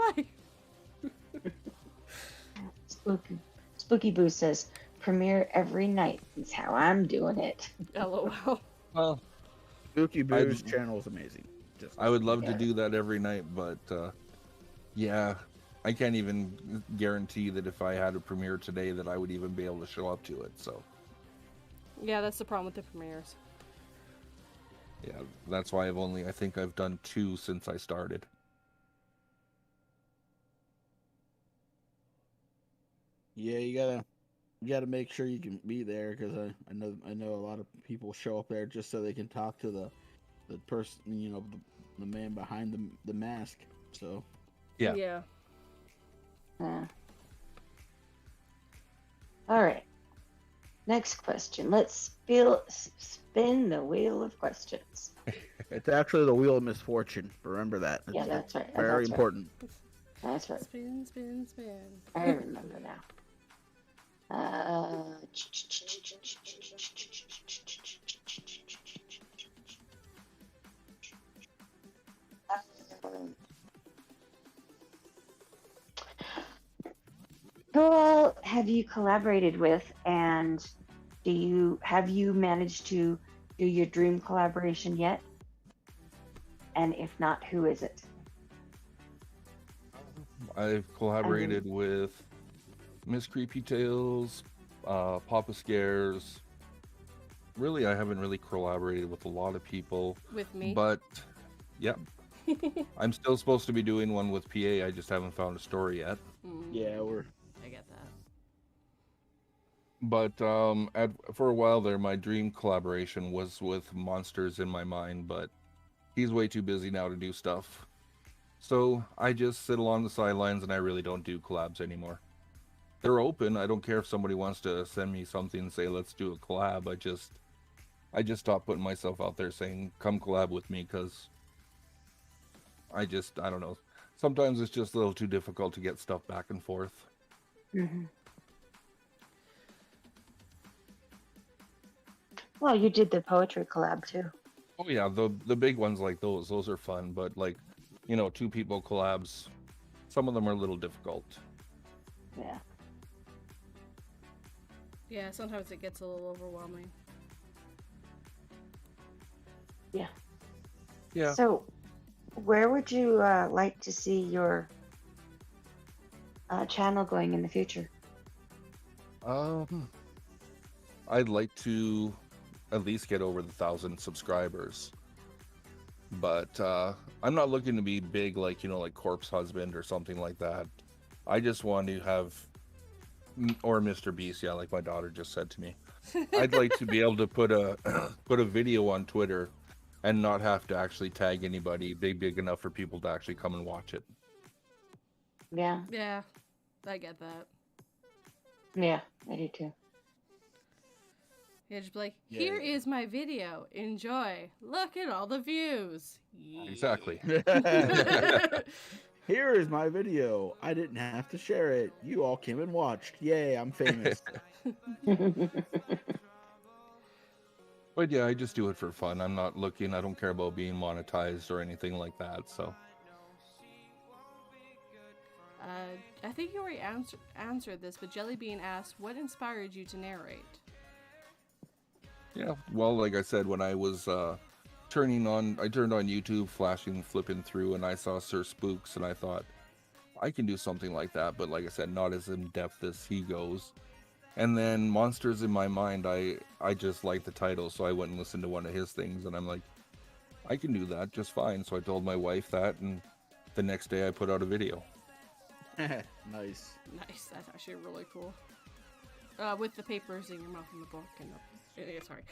play? Spooky Boo says, premiere every night is how I'm doing it. LOL. Well, Spooky Boo's channel is amazing. I would love to do that every night, but yeah, I can't even guarantee that if I had a premiere today that I would even be able to show up to it. So Yeah, that's the problem with the premieres. Yeah, that's why I think I've done 2 since I started. Yeah, you gotta make sure you can be there, because I know a lot of people show up there just so they can talk to the person, the man behind the mask. So Yeah. All right. Next question. Let's spin the wheel of questions. It's actually the wheel of misfortune. Remember that. Yeah, that's right. Very important. That's right. Spin, spin, spin. I remember now. Who all have you collaborated with, and have you managed to do your dream collaboration yet? And if not, who is it? I've collaborated with Miss Creepy Tales, Papa Scares. Really, I haven't really collaborated with a lot of people. With me? But, yeah. I'm still supposed to be doing one with PA. I just haven't found a story yet. Yeah, I get that. But for a while there, my dream collaboration was with Monsters in My Mind, but he's way too busy now to do stuff. So I just sit along the sidelines and I really don't do collabs anymore. They're open. I don't care if somebody wants to send me something and say, let's do a collab. I just stopped putting myself out there saying, come collab with me, because I don't know. Sometimes it's just a little too difficult to get stuff back and forth. Mm-hmm. Well, you did the poetry collab too. Oh yeah, the big ones like those are fun, but like, 2 people collabs, some of them are a little difficult. Yeah. Yeah, sometimes it gets a little overwhelming. Yeah. Yeah. So, where would you like to see your channel going in the future? I'd like to at least get over the 1,000 subscribers. But I'm not looking to be big like, like Corpse Husband or something like that. I just want to have, or Mr. Beast, yeah, like my daughter just said to me. I'd like to be able to put a put a video on Twitter and not have to actually tag anybody big enough for people to actually come and watch it. Yeah. Yeah, I get that. Yeah, I do too. Yeah, just be like, here is my video. Enjoy. Look at all the views. Yeah. Exactly. Here is my video. I didn't have to share it. You all came and watched. Yay, I'm famous. But yeah, I just do it for fun. I'm not looking, I don't care about being monetized or anything like that, so. I think you already answered this, but Jellybean asked, what inspired you to narrate? Yeah, well, like I said, when I was I turned on YouTube, flipping through, and I saw Sir Spooks, and I thought, I can do something like that, but like I said, not as in-depth as he goes. And then Monsters in My Mind, I just liked the title, so I went and listened to one of his things, and I'm like, I can do that just fine. So I told my wife that, and the next day I put out a video. Nice. Nice, that's actually really cool. With the papers in your mouth in the book, and yeah, sorry.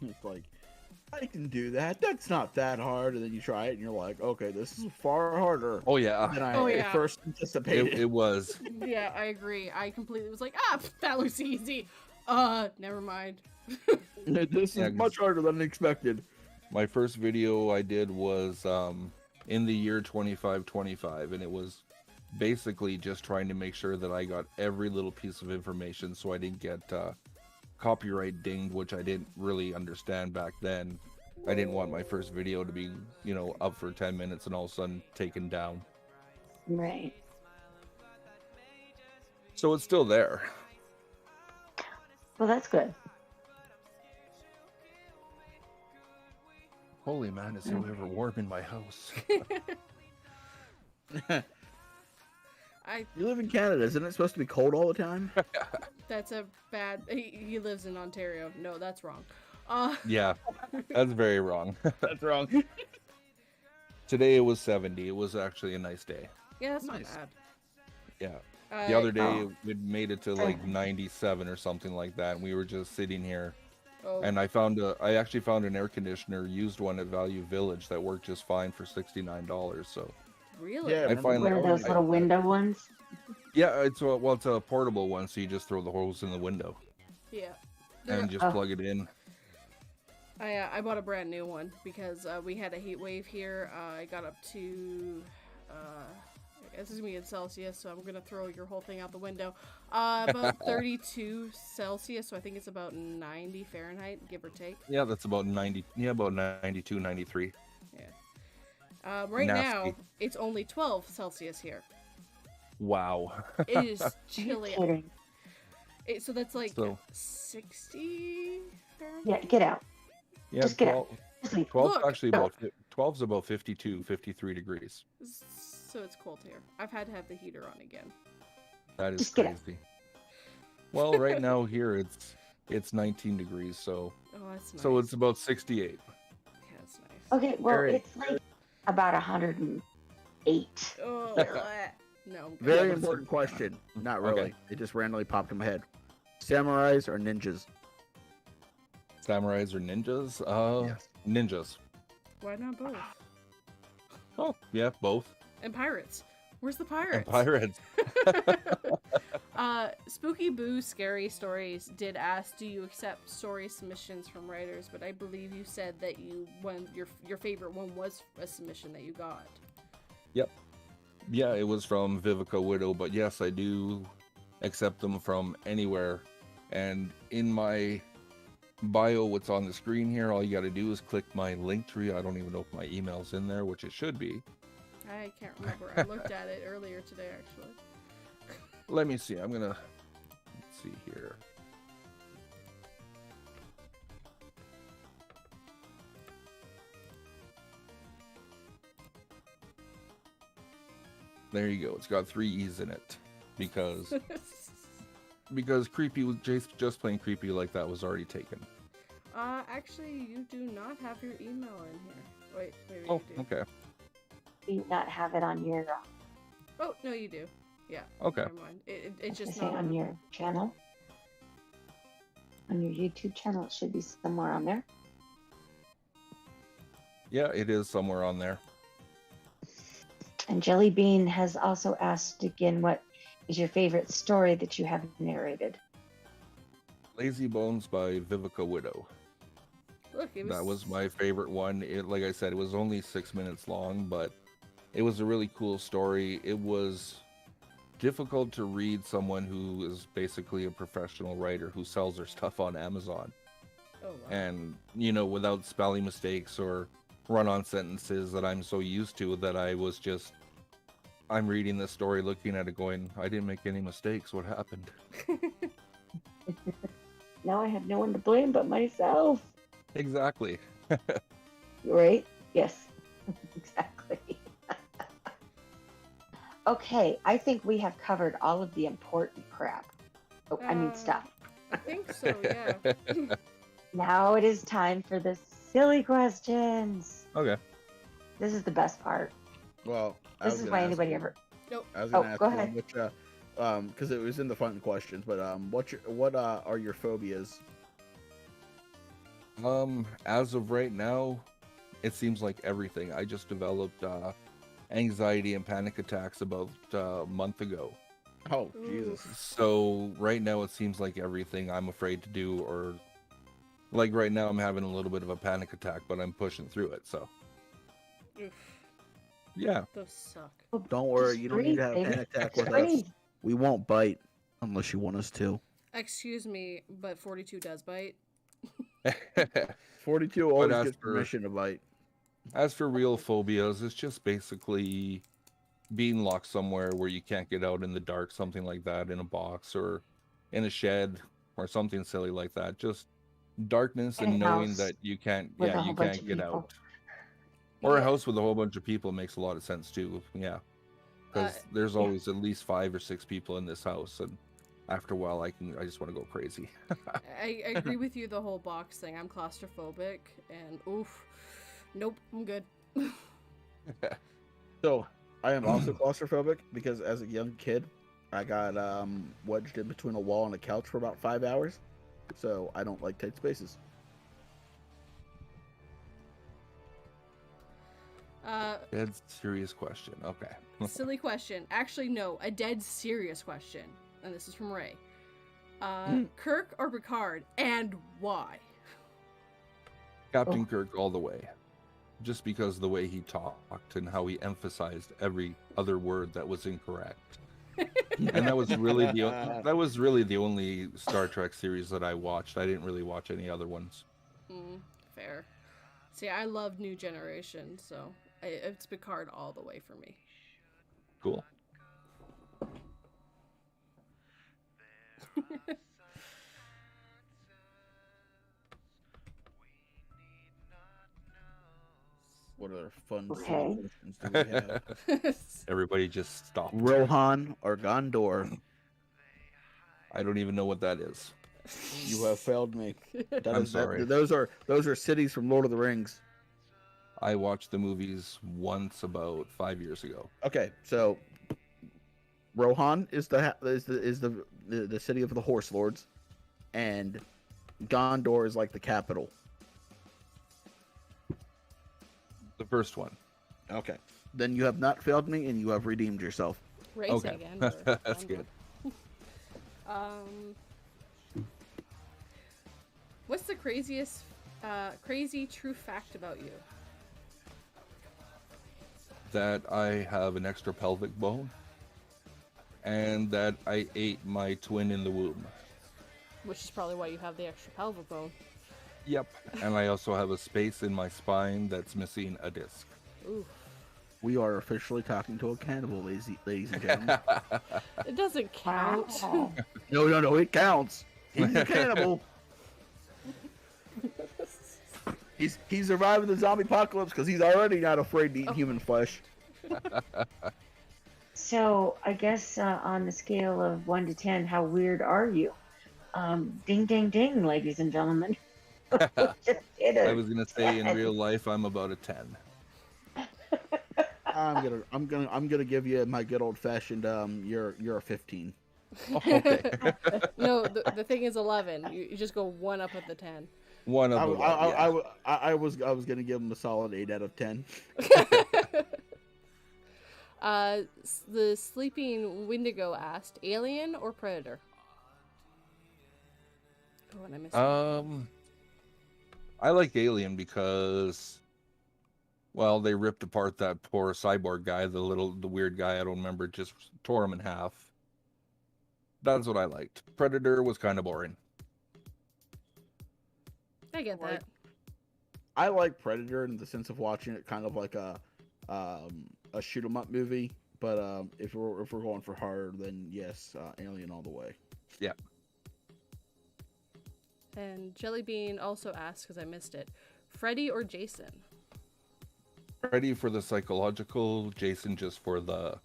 It's like, I can do that. That's not that hard. And then you try it, and you're like, okay, this is far harder. Oh yeah. Than I first anticipated. It was. Yeah, I agree. I completely was like, that looks easy. Never mind. This is much harder than expected. My first video I did was in the year 2525, and it was basically just trying to make sure that I got every little piece of information so I didn't get copyright dinged, which I didn't really understand back then. I didn't want my first video to be, up for 10 minutes and all of a sudden taken down. Right. So it's still there. Well, that's good. Holy man, is it ever warm in my house? You live in Canada, isn't it supposed to be cold all the time? That's a bad... He lives in Ontario. No, that's wrong. Yeah, that's very wrong. That's wrong. Today it was 70. It was actually a nice day. Yeah, that's Nice. not bad. Yeah. The other day it made it to like 97 or something like that, and we were just sitting here. Oh. And I actually found an air conditioner, used one at Value Village that worked just fine for $69. So Really? Yeah, I finally One of those little window ones? yeah, it's a portable one, so you just throw the hose in the window Yeah. and just plug it in. I bought a brand new one because we had a heat wave here. I got up to this is me in Celsius, so I'm gonna throw your whole thing out the window. About 32 Celsius, so I think it's about 90 Fahrenheit, give or take. Yeah, that's about 90. Yeah, about 92, 93. Yeah. Right now, it's only 12 Celsius here. Wow. It is chilly. Kidding. So that's like So- 60 Fahrenheit? Yeah, get out. Yeah, Just get 12, out. Just leave. 12's Look. actually about 12's about 52, 53 degrees. So it's cold here. I've had to have the heater on again. That is Just get out. crazy. Well, right now here it's 19 degrees, so Oh, that's nice. so it's about 68. Yeah, that's nice. Okay, well, Very- it's like about 108. Oh, no. I'm good. Very Yeah, important question. Not Okay. really. It just randomly popped in my head. Samurais or ninjas? Samurais or ninjas? Yes. Ninjas. Why not both? Oh, yeah, both. And pirates. Where's the And pirates? pirates. Spooky Boo Scary Stories did ask, do you accept story submissions from writers? But I believe you said that your favorite one was a submission that you got. Yep. Yeah, it was from Vivica Widow, but yes, I do accept them from anywhere. And in my bio, what's on the screen here, all you got to do is click my link tree. I don't even know if my email's in there, which it should be. I can't remember. I looked at it earlier today, actually. Let me see. Let's see here. There you go. It's got 3 E's in it because creepy was just plain creepy like that was already taken. Actually, you do not have your email in here. Wait, maybe Oh, you do. okay. Do you not have it on your? Oh no, you do. Yeah. Okay. Never mind. It's just not on your channel. On your YouTube channel, it should be somewhere on there. Yeah, it is somewhere on there. And Jelly Bean has also asked again, what is your favorite story that you have narrated? Lazy Bones by Vivica Widow. Look, That was my favorite one. It, like I said, it was only 6 minutes long, but it was a really cool story. It was difficult to read someone who is basically a professional writer who sells their stuff on Amazon. Oh, wow. And, without spelling mistakes or run-on sentences that I'm so used to that I'm reading this story, looking at it going, I didn't make any mistakes. What happened? Now I have no one to blame but myself. Exactly. Right? Yes. Exactly. Okay, I think we have covered all of the important crap. Stuff. I think so, yeah. Now it is time for the silly questions. Okay. This is the best part. Well, this is why anybody ever. Nope. I was gonna ask go you, ahead. which, because it was in the fun questions, but what are your phobias? As of right now, it seems like everything. I just developed anxiety and panic attacks about a month ago. Oh, Jesus. So right now it seems like everything I'm afraid to do, or like right now I'm having a little bit of a panic attack, but I'm pushing through it. So Oof. Yeah. Those suck. Don't worry, you don't need to have a panic attack with us. We won't bite unless you want us to. Excuse me, but 42 does bite. 42 always gets permission to bite. As for real phobias, it's just basically being locked somewhere where you can't get out in the dark, something like that, in a box or in a shed or something silly like that. Just darkness and knowing that you can't get out. Or a house with a whole bunch of people makes a lot of sense too. Yeah. Because there's always at least 5 or 6 people in this house, and after a while I just want to go crazy. I agree with you, the whole box thing. I'm claustrophobic, and nope, I'm good. So I am also claustrophobic because as a young kid I got wedged in between a wall and a couch for about 5 hours, so I don't like tight spaces. Dead serious question. Okay. Silly question. Actually, no, a dead serious question. And this is from Ray. Kirk or Picard, and why? Captain Kirk all the way. Just because the way he talked and how he emphasized every other word that was incorrect. And that was really the only Star Trek series that I watched. I didn't really watch any other ones. Fair. See, I love New Generation, so it's Picard all the way for me. Cool. What other fun questions do we have? Everybody just stopped. Rohan or Gondor? I don't even know what that is. You have failed me. I'm sorry. Those are cities from Lord of the Rings. I watched the movies once about 5 years ago. Okay, so Rohan is the city of the Horse Lords, and Gondor is like the capital. The first one. Okay, then you have not failed me, and you have redeemed yourself. Okay, that's good. What's the craziest, crazy true fact about you? That I have an extra pelvic bone, and that I ate my twin in the womb. Which is probably why you have the extra pelvic bone. Yep, and I also have a space in my spine that's missing a disc. Ooh. We are officially talking to a cannibal, ladies and gentlemen. It doesn't count. No, it counts. He's a cannibal. He's surviving the zombie apocalypse because he's already not afraid to eat human flesh. So I guess on the scale of 1 to 10, how weird are you? Ding, ding, ding, ladies and gentlemen. I was gonna say in real life I'm about a 10. I'm gonna give you my good old fashioned you're a 15. Oh, okay. No, the thing is 11. You just go one up at the 10. One of them. I was gonna give him a solid 8 out of 10. The Sleeping Wendigo asked, Alien or Predator? Oh, and I missed I like Alien because, well, they ripped apart that poor cyborg guy, the weird guy, I don't remember, just tore him in half. That's what I liked. Predator was kind of boring. I get that. I like Predator in the sense of watching it kind of like a shoot 'em up movie, but if we're going for horror, then yes, Alien all the way. Yeah. And Jellybean also asked, because I missed it, Freddy or Jason? Freddy for the psychological, Jason just for the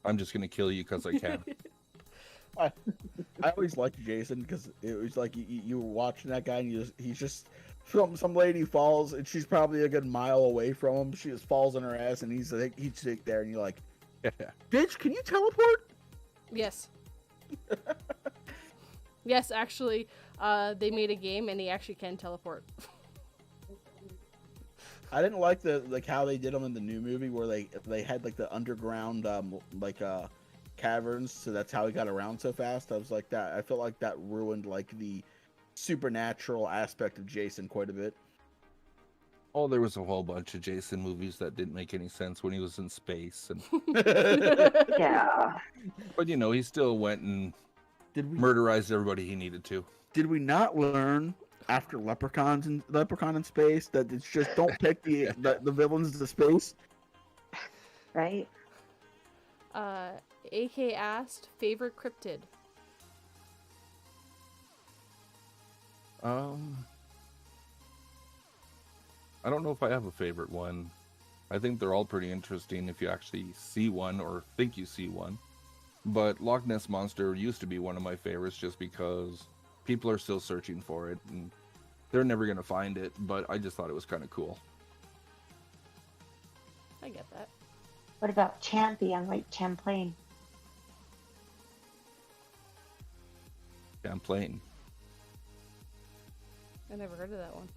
I'm just gonna kill you because I can. I always liked Jason because it was like you were watching that guy and he's just some lady falls and she's probably a good mile away from him. She just falls on her ass and he's sit there and you're like, bitch, can you teleport? Yes. Yes, actually, they made a game and he actually can teleport. I didn't like how they did them in the new movie where they had like the underground caverns, so that's how he got around so fast. I was like that. I felt like that ruined like the supernatural aspect of Jason quite a bit. Oh, there was a whole bunch of Jason movies that didn't make any sense when he was in space, and yeah. But he still went and murderized everybody he needed to. Did we not learn after Leprechaun in Space that it's just don't pick the villains of the space? Right. AK asked, favorite cryptid? I don't know if I have a favorite one. I think they're all pretty interesting if you actually see one or think you see one. But Loch Ness Monster used to be one of my favorites just because people are still searching for it and they're never going to find it, but I just thought it was kind of cool. I get that. What about Champy on Lake Champlain? Champlain. I never heard of that one.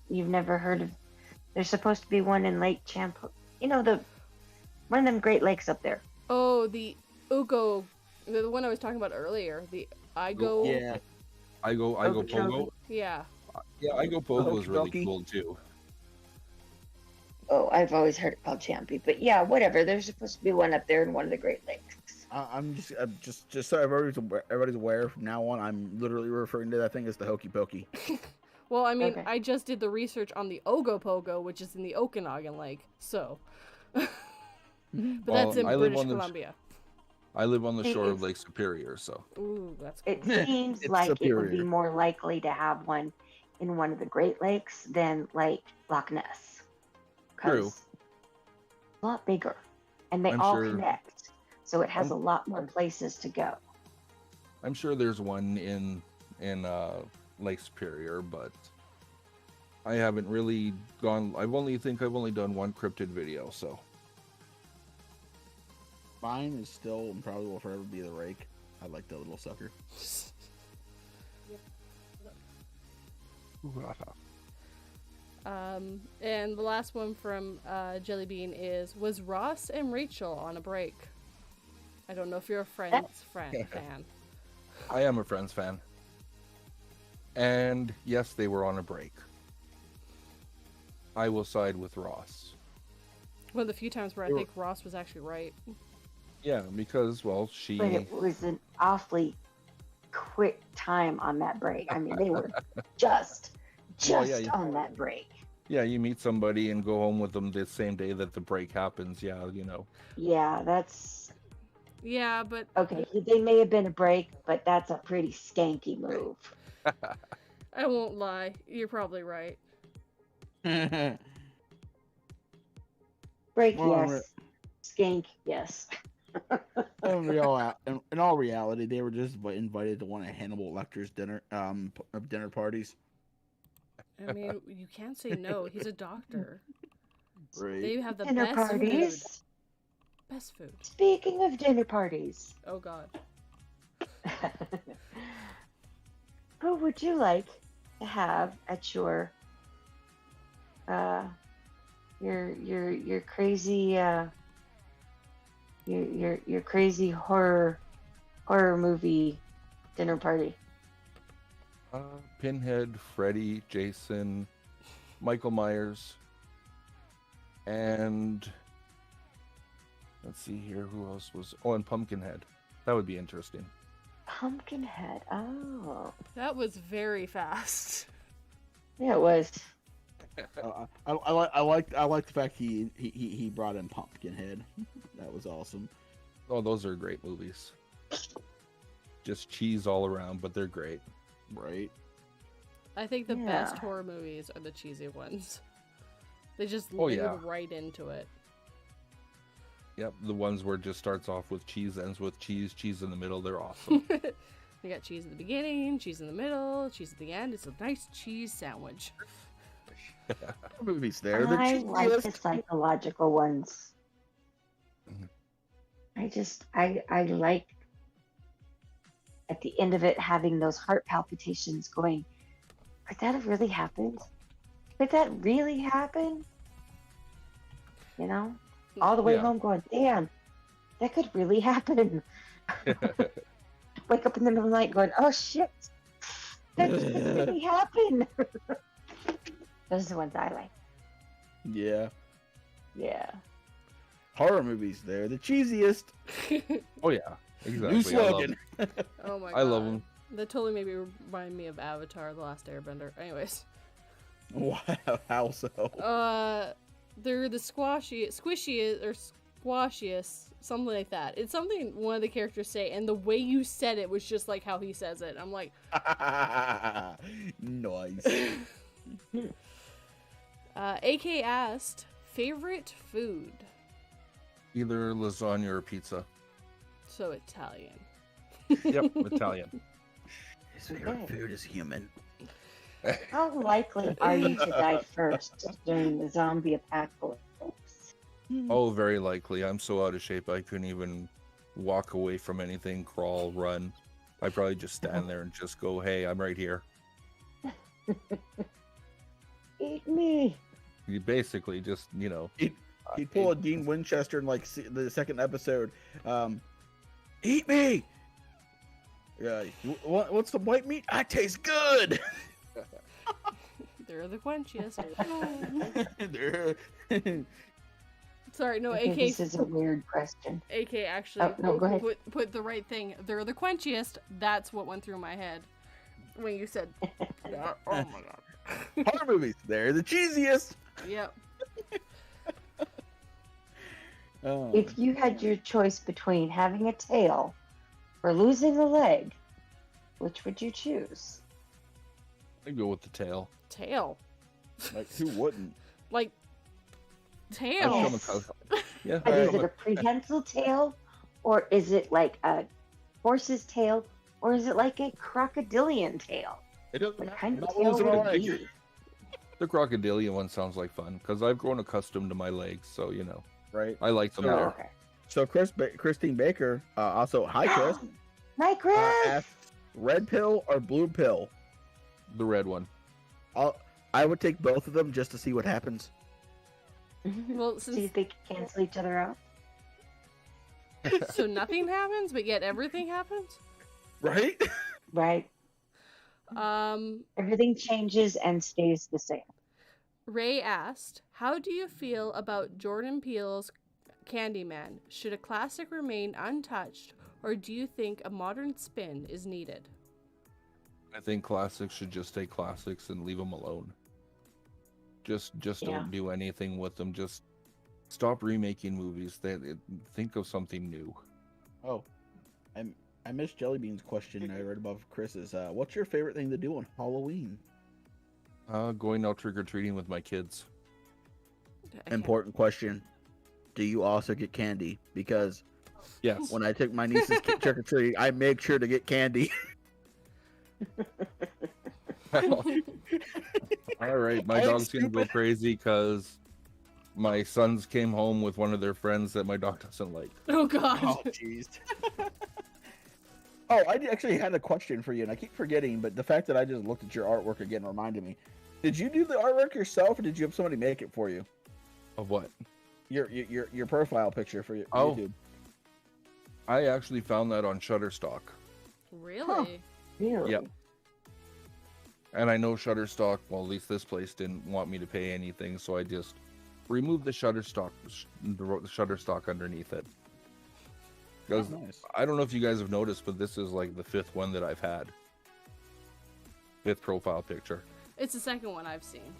You've never heard of? There's supposed to be one in Lake Champlain. One of them Great Lakes up there. Oh, the Ugo, the one I was talking about earlier. The Igo. Yeah. Igo Pogo. Yeah. Yeah, Igo Pogo was really cool too. Oh, I've always heard it called Champy, but yeah, whatever. There's supposed to be one up there in one of the Great Lakes. I'm just so everybody's aware from now on. I'm literally referring to that thing as the Hokey Pokey. Well, I mean, okay. I just did the research on the Ogopogo, which is in the Okanagan Lake, so. But that's in British Columbia. I live on the shore of Lake Superior, so. Ooh, that's cool. It seems like Superior. It would be more likely to have one in one of the Great Lakes than like Loch Ness. True. It's a lot bigger, and they all connect, so it has a lot more places to go. I'm sure there's one in Lake Superior, but I haven't really gone. I've only done one cryptid video, so. Mine is still and probably will forever be the rake. I like that little sucker. And the last one from Jellybean is, was Ross and Rachel on a break? I don't know if you're a Friends fan. I am a Friends fan. And yes, they were on a break. I will side with Ross. One of the few times where I think Ross was actually right. Yeah, because, well, she... But it was an awfully quick time on that break. I mean, they were just on that break. Yeah, you meet somebody and go home with them the same day that the break happens. Yeah, Yeah, that's... Yeah, but... Okay, they may have been a break, but that's a pretty skanky move. I won't lie. You're probably right. Break, yes. Skank, yes. In all reality, they were just invited to one of Hannibal Lecter's dinner parties. I mean, you can't say no. He's a doctor. Right. They have the dinner best parties. food. Best food. Speaking of dinner parties. Oh God. Who would you like to have at your crazy your crazy horror movie dinner party? Pinhead, Freddy, Jason, Michael Myers, and let's see here, who else was? Oh, and Pumpkinhead. That would be interesting. Pumpkinhead. Oh, that was very fast. Yeah, it was. I like the fact he brought in Pumpkinhead. That was awesome. Oh, those are great movies. Just cheese all around, but they're great. Right. I think the best horror movies are the cheesy ones. They just lead right into it. Yep, the ones where it just starts off with cheese, ends with cheese in the middle. They're awesome. You got cheese at the beginning, cheese in the middle, cheese at the end. It's a nice cheese sandwich. Movies there. I like the psychological ones. I like at the end of it having those heart palpitations going, could that have really happened? Could that really happen? You know? All the way home going, damn, that could really happen. Wake up in the middle of the night going, oh shit, that could really happen. Those are the ones I like. Yeah. Yeah. Horror movies, they're the cheesiest. Oh yeah, exactly. New slogan. Oh my God. I love them. That totally made me remind me of Avatar: The Last Airbender. Anyways. Wow, how so? They're the squishiest, something like that. It's something one of the characters say, and the way you said it was just like how he says it. I'm like, nice. AK asked, favorite food? Either lasagna or pizza. So Italian. Yep, Italian. His favorite food is human. How likely are you to die first during the zombie apocalypse? Oh, very likely. I'm so out of shape I couldn't even walk away from anything, crawl, run. I'd probably just stand there and just go, hey, I'm right here. Eat me. You basically just, you know. He'd pull a Dean Winchester in like the second episode. Eat me! Yeah, what's the white meat? I taste good! They're the quenchiest. Sorry, no, AK. This is a weird question. AK actually go ahead. put the right thing. They're the quenchiest. That's what went through my head when you said that. Oh my God. Horror movies, they're the cheesiest. Yep. If you had your choice between having a tail or losing a leg, which would you choose? I'd go with the tail. Tail. Like, who wouldn't? Like, tail. Yeah. But is it a prehensile tail, or is it like a horse's tail, or is it like a crocodilian tail? It doesn't What matter. kind of Not tail losing would a it leg. be? The crocodilian one sounds like fun because I've grown accustomed to my legs, so you know. Right. I like them So- there. Okay. So Christine Baker, also, hi Chris, My Chris! asked, red pill or blue pill? The red one. I would take both of them just to see what happens. Well, See if they can cancel each other out. so nothing happens, but yet everything happens. Right? Right. Everything changes and stays the same. Ray asked, how do you feel about Jordan Peele's Candyman? Should a classic remain untouched, or do you think a modern spin is needed? I think classics should just stay classics and leave them alone. Just Yeah. don't do anything with them. Just stop remaking movies. Think of something new. Oh, I missed Jellybean's question I read above Chris's. What's your favorite thing to do on Halloween? Going out trick-or-treating with my kids. Important question. Do you also get candy? Because Yes. When I take my niece's trick or treat, I make sure to get candy. All right, my dog's gonna go crazy because my sons came home with one of their friends that my dog doesn't like. Oh God. Oh jeez. Oh, I actually had a question for you, and I keep forgetting, but the fact that I just looked at your artwork again reminded me. Did you do the artwork yourself, or did you have somebody make it for you? Of what? Your profile picture for YouTube. I actually found that on Shutterstock. Really? Huh. Really? Yep. And I know Shutterstock, well, at least this place didn't want me to pay anything, so I just removed the Shutterstock underneath it. Because Nice. I don't know if you guys have noticed, but this is like the 5th one that I've had. 5th profile picture. It's the second one I've seen.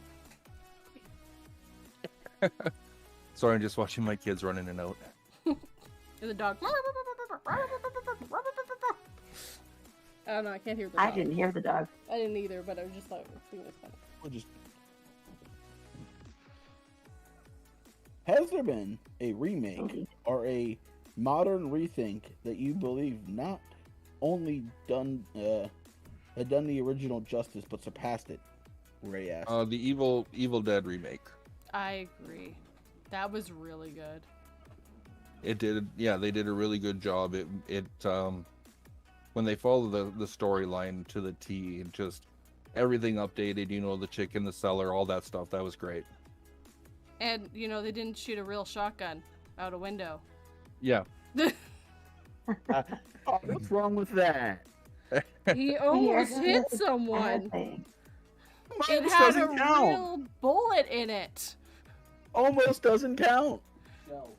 Sorry, I'm just watching my kids run in and out. And the dog. I don't know. I can't hear the dog. I didn't hear the dog. I didn't either, but I just thought it was funny. Has there been a remake or a modern rethink that you believe not only had done the original justice but surpassed it? Ray asked. The Evil Dead remake. I agree. That was really good. It did, yeah, they did a really good job. It when they followed the storyline to the T, and just everything updated, you know, the chick in the cellar, all that stuff, that was great. And, you know, they didn't shoot a real shotgun out a window. Yeah. What's wrong with that? He almost hit someone. It had a real bullet in it. Almost doesn't count. No.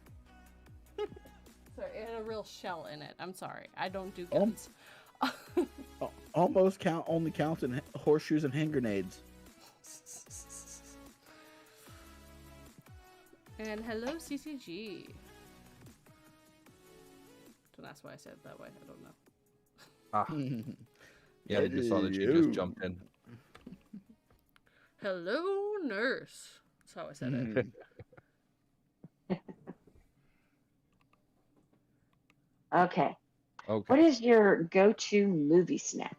Sorry, it had a real shell in it. I'm sorry. I don't do guns. Almost only counts in horseshoes and hand grenades. And hello, CCG. Don't ask why I said it that way. I don't know. Yeah, I just saw that you just jumped in. Hello, nurse. That's how I said it. Okay. What is your go-to movie snack?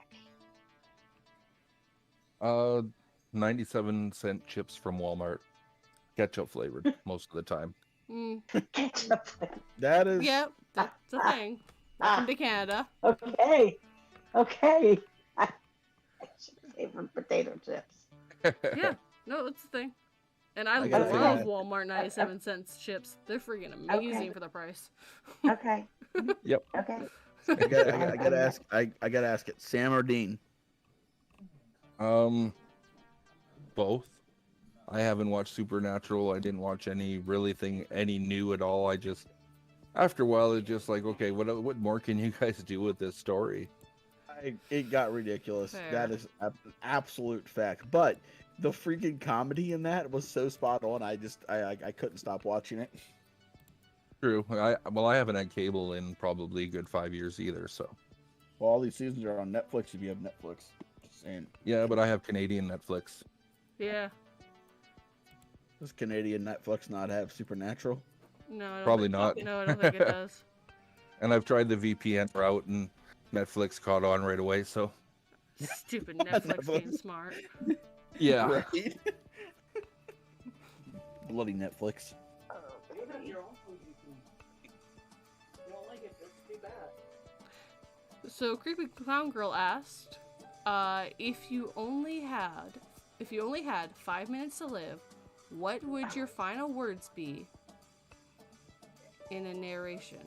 97-cent chips from Walmart. Ketchup flavored most of the time. Ketchup flavored. That is... Yep, that's a thing. Welcome to Canada. Okay. I should save them potato chips. Yeah, no, it's a thing. And I gotta love Walmart 97 cents chips. They're freaking amazing for the price. Okay. Yep. Okay. I gotta ask it. Sam or Dean? Both. I haven't watched Supernatural. I didn't watch any new at all. I just, after a while, it's just like, okay, what more can you guys do with this story? It got ridiculous. Fair. That is an absolute fact. But the freaking comedy in that was so spot on. I couldn't stop watching it. True. I haven't had cable in probably a good 5 years either. So. Well, all these seasons are on Netflix if you have Netflix. Just saying. Yeah, but I have Canadian Netflix. Yeah. Does Canadian Netflix not have Supernatural? No, probably not. No, I don't think it does. And I've tried the VPN route, and Netflix caught on right away. So. Stupid Netflix being smart. Yeah. Right? Bloody Netflix. So Creepy Clown Girl asked, if you only had 5 minutes to live, what would your final words be in a narration?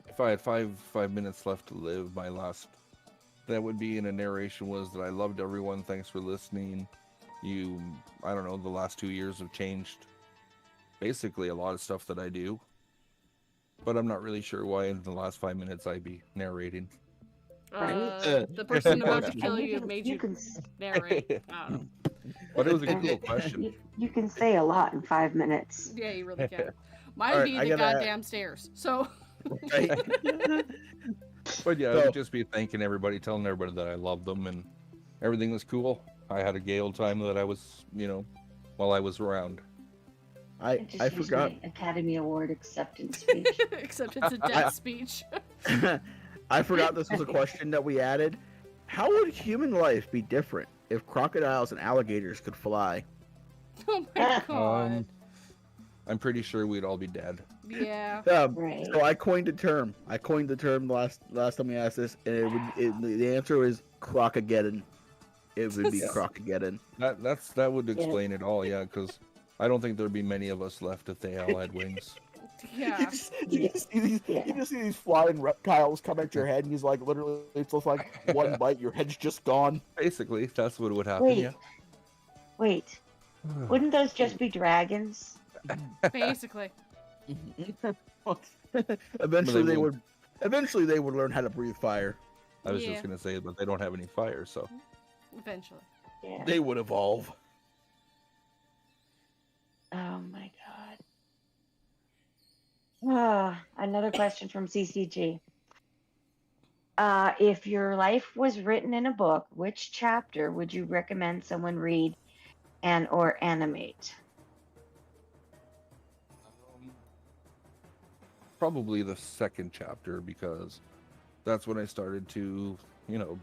If I had five minutes left to live, my last that would be in a narration was that I loved everyone. Thanks for listening. I don't know, the last 2 years have changed basically a lot of stuff that I do. But I'm not really sure why in the last 5 minutes I'd be narrating. The person about to kill you made you narrate. I don't know. But it was a good little question. You can say a lot in 5 minutes. Yeah, you really can. Mine would be the goddamn stairs. So. Right. But yeah, it would just be thanking everybody, telling everybody that I loved them and everything was cool. I had a gay old time that I was, while I was around. I forgot. Academy Award acceptance speech. Acceptance of death speech. I forgot this was a question that we added. How would human life be different if crocodiles and alligators could fly? Oh my god. I'm pretty sure we'd all be dead. Yeah. Right. So I coined a term. I coined the term last time we asked this, and the answer is crocogeddon. It would be crocogeddon. That would explain it all, yeah, because I don't think there'd be many of us left if they all had wings. Yeah. You just see these flying reptiles come at your head, and he's like, literally, it's just like one bite, your head's just gone. Basically, that's what would happen. Wait. Wouldn't those just be dragons? Basically. Eventually they would learn how to breathe fire. I was just gonna say, but they don't have any fire, so eventually they would evolve. Oh my god. Another question from CCG. If your life was written in a book, which chapter would you recommend someone read and or animate? Probably the second chapter, because that's when I started to,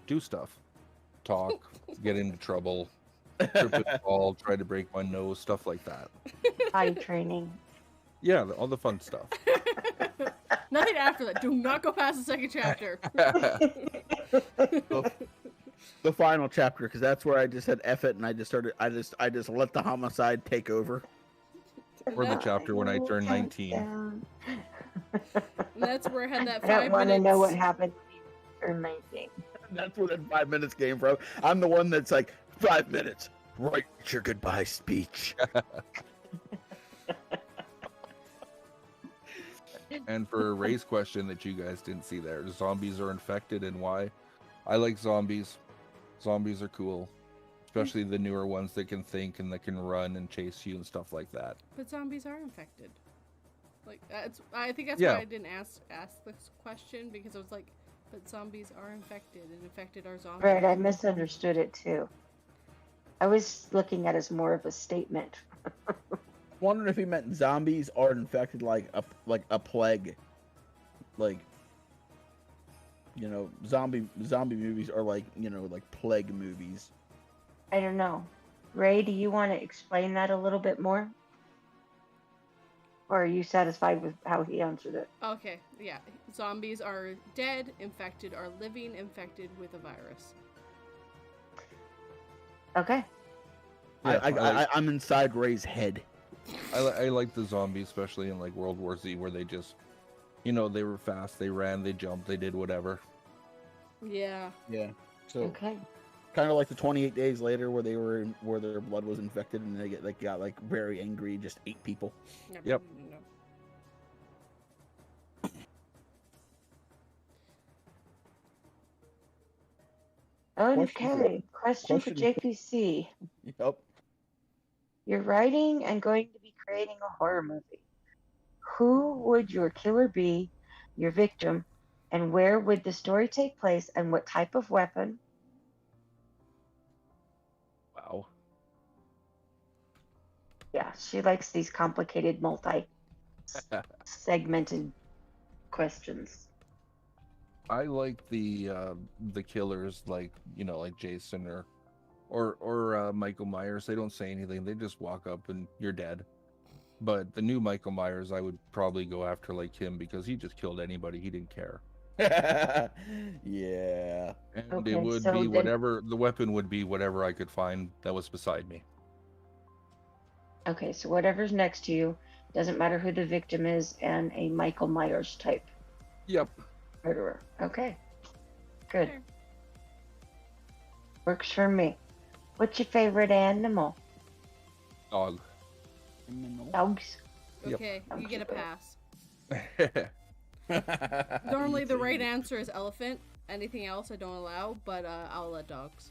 do stuff. Talk, get into trouble, trip and fall, try to break my nose, stuff like that. Potty training. Yeah, all the fun stuff. Nothing after that. Do not go past the second chapter. The final chapter, because that's where I just said F it, and I just let the homicide take over. Or the chapter when I turned 19. And that's where I had that 5 minutes. I don't want to know what happened when you turned 19. That's where that 5 minutes came from. I'm the one that's like, 5 minutes, write your goodbye speech. And for a race question that you guys didn't see there, zombies are infected and why? I like zombies. Zombies are cool. Especially the newer ones that can think and that can run and chase you and stuff like that. But zombies are infected. Like, I think that's why I didn't ask this question, because I was like, but zombies are infected and infected are zombies. Right, I misunderstood it too. I was looking at it as more of a statement. Wondering if he meant zombies are infected like a plague. Like, zombie movies are like plague movies. I don't know. Ray, do you want to explain that a little bit more? Or are you satisfied with how he answered it? Okay, yeah. Zombies are dead, infected are living, infected with a virus. Okay. Yeah, I'm inside Ray's head. I like the zombies, especially in like World War Z, where they just, they were fast, they ran, they jumped, they did whatever. Yeah. Yeah. So okay. Kind of like the 28 days later, where their blood was infected, and they got very angry, just ate people. Yep. Okay. Question for JPC. Yep. You're writing and going to be creating a horror movie. Who would your killer be, your victim, and where would the story take place, and what type of weapon? Wow. Yeah, she likes these complicated, multi-segmented questions. I like the killers, like Jason or Michael Myers. They don't say anything; they just walk up and you're dead. But the new Michael Myers, I would probably go after like him, because he just killed anybody. He didn't care. Yeah. And Okay, it would so be then- whatever the weapon would be, whatever I could find that was beside me. Okay, so whatever's next to you, doesn't matter who the victim is, and a Michael Myers type Yep. murderer. Okay, good. Sure. Works for me. What's your favorite animal? Dog. Dogs? Yep. Okay, you get a pass. Yeah. Normally the right answer is elephant. Anything else I don't allow, but I'll let dogs.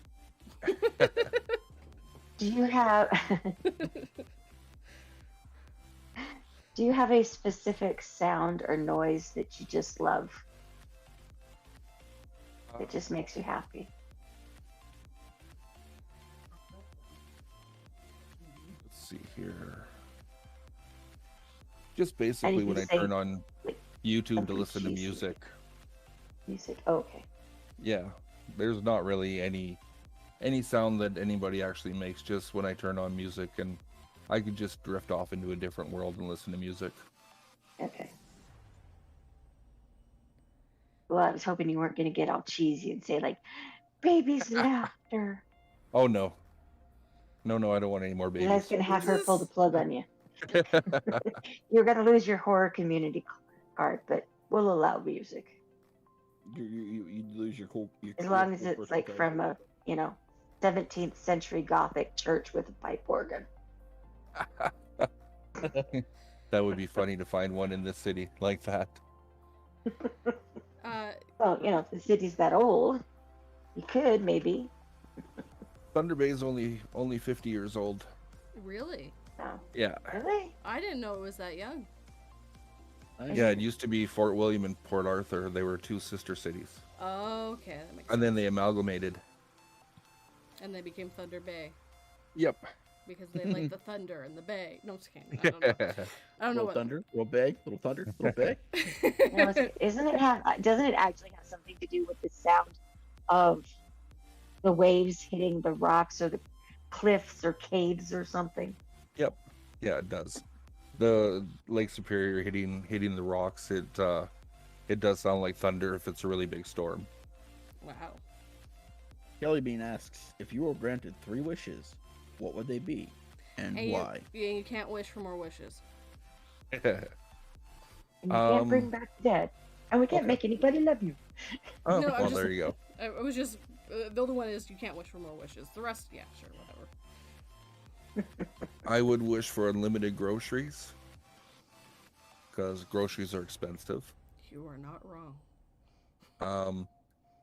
Do you have Do you have a specific sound or noise that you just love? It just makes you happy. Let's see here. Just basically when I turn on YouTube to listen to music. Music. Oh, okay. Yeah, there's not really any sound that anybody actually makes. Just when I turn on music, and I could just drift off into a different world and listen to music. Okay. Well, I was hoping you weren't going to get all cheesy and say like, "Baby's laughter." Oh no, I don't want any more babies. That's going to have her pull the plug on you. You're going to lose your horror community card, but we'll allow music. You lose your cool. As long as it's like from a 17th century Gothic church with a pipe organ. That would be funny to find one in this city like that. Well, if the city's that old, you could maybe. Thunder Bay is only 50 years old. Really? Oh. Yeah. Really? I didn't know it was that young. Yeah, it used to be Fort William and Port Arthur. They were two sister cities. Oh, okay, that makes sense. And then they amalgamated. And they became Thunder Bay. Yep. Because they like the thunder and the bay. No, I'm just kidding. I don't know. I don't know little what. Thunder, little bay, little thunder, little bay. Doesn't it actually have something to do with the sound of the waves hitting the rocks or the cliffs or caves or something? Yep. Yeah, it does. The Lake Superior hitting the rocks, it does sound like thunder if it's a really big storm. Wow. Kelly Bean asks, if you were granted 3 wishes, what would they be, and why? You can't wish for more wishes. And you can't bring back the dead, and we can't make anybody love you. Oh, no, well, there you go. It was just the other one is you can't wish for more wishes. The rest, yeah, sure, whatever. I would wish for unlimited groceries, because groceries are expensive. You are not wrong.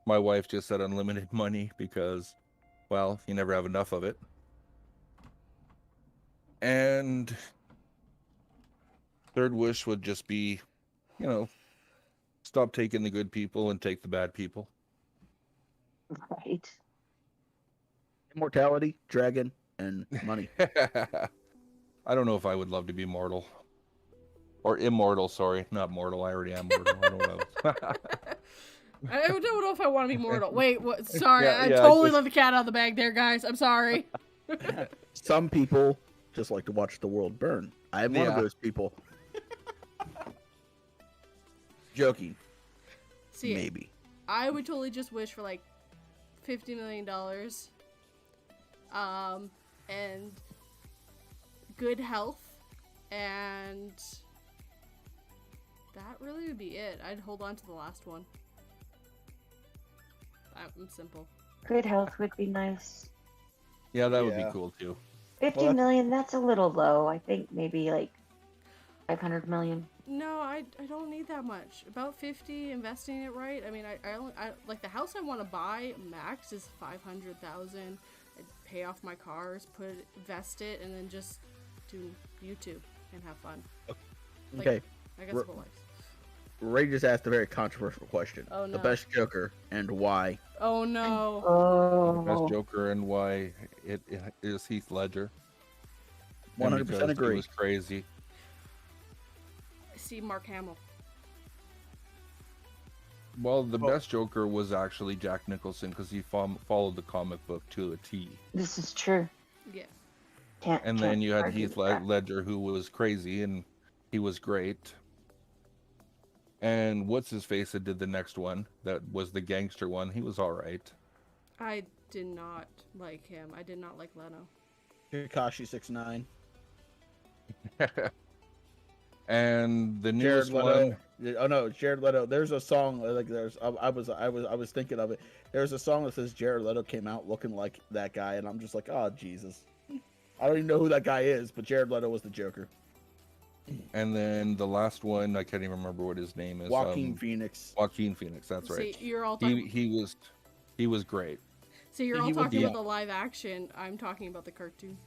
My wife just said unlimited money because, well, you never have enough of it. And third wish would just be, stop taking the good people and take the bad people. Right. Immortality, dragon, and money. I don't know if I would love to be mortal. Or immortal, sorry. Not mortal. I already am mortal. I don't know. I don't know if I want to be mortal. Wait, what? Sorry. I totally let the cat out of the bag there, guys. I'm sorry. Some people just like to watch the world burn. I am one of those people. Joking. See, maybe. I would totally just wish for like $50 million. And good health. And that really would be it. I'd hold on to the last one. I'm simple. Good health would be nice. Yeah, that would be cool too. 50 million, that's a little low. I think maybe like 500 million. No, I don't need that much. About 50, investing it right. I mean, I like the house I want to buy max is 500,000. I'd pay off my cars, invest it, and then just do YouTube and have fun. Okay. I guess whole life. Ray just asked a very controversial question. Oh, no. The best Joker and why? Oh no. Oh. The best Joker and why it is Heath Ledger. 100% agree. He was crazy. See Mark Hamill. Well, the best Joker was actually Jack Nicholson because he followed the comic book to a T. This is true. Yeah. And then you had Heath Ledger, who was crazy, and he was great. And what's his face that did the next one? That was the gangster one. He was all right. I did not like him. I did not like Leno. Kakashi 6ix9ine. And the newest one. Oh no, Jared Leto. There's a song like I was thinking of it. There's a song that says Jared Leto came out looking like that guy, and I'm just like, oh Jesus. I don't even know who that guy is, but Jared Leto was the Joker. And then the last one, I can't even remember what his name is. Joaquin Phoenix. Joaquin Phoenix, that's right. See, you're all talking... he was great. So you're all talking about the live action. I'm talking about the cartoon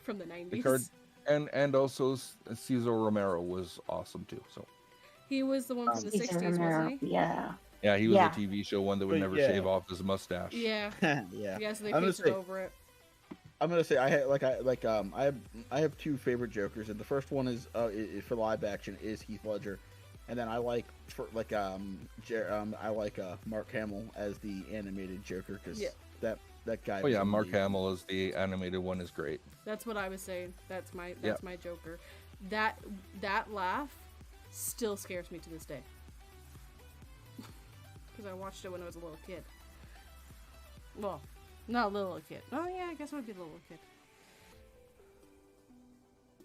from the 90s. And also Cesar Romero was awesome too. So he was the one from the 60s, wasn't he? Yeah. Yeah, he was a TV show one that would never shave off his mustache. Yeah. Yeah. Yeah, so they painted over it. I'm gonna say I have two favorite Jokers, and the first one is for live action is Heath Ledger, and then I like Mark Hamill as the animated Joker because that guy. Oh yeah, Mark Hamill as the animated one is great. That's what I was saying. That's my Joker. That laugh still scares me to this day. Because I watched it when I was a little kid. Well, not a little kid. Oh yeah, I guess I would be a little kid.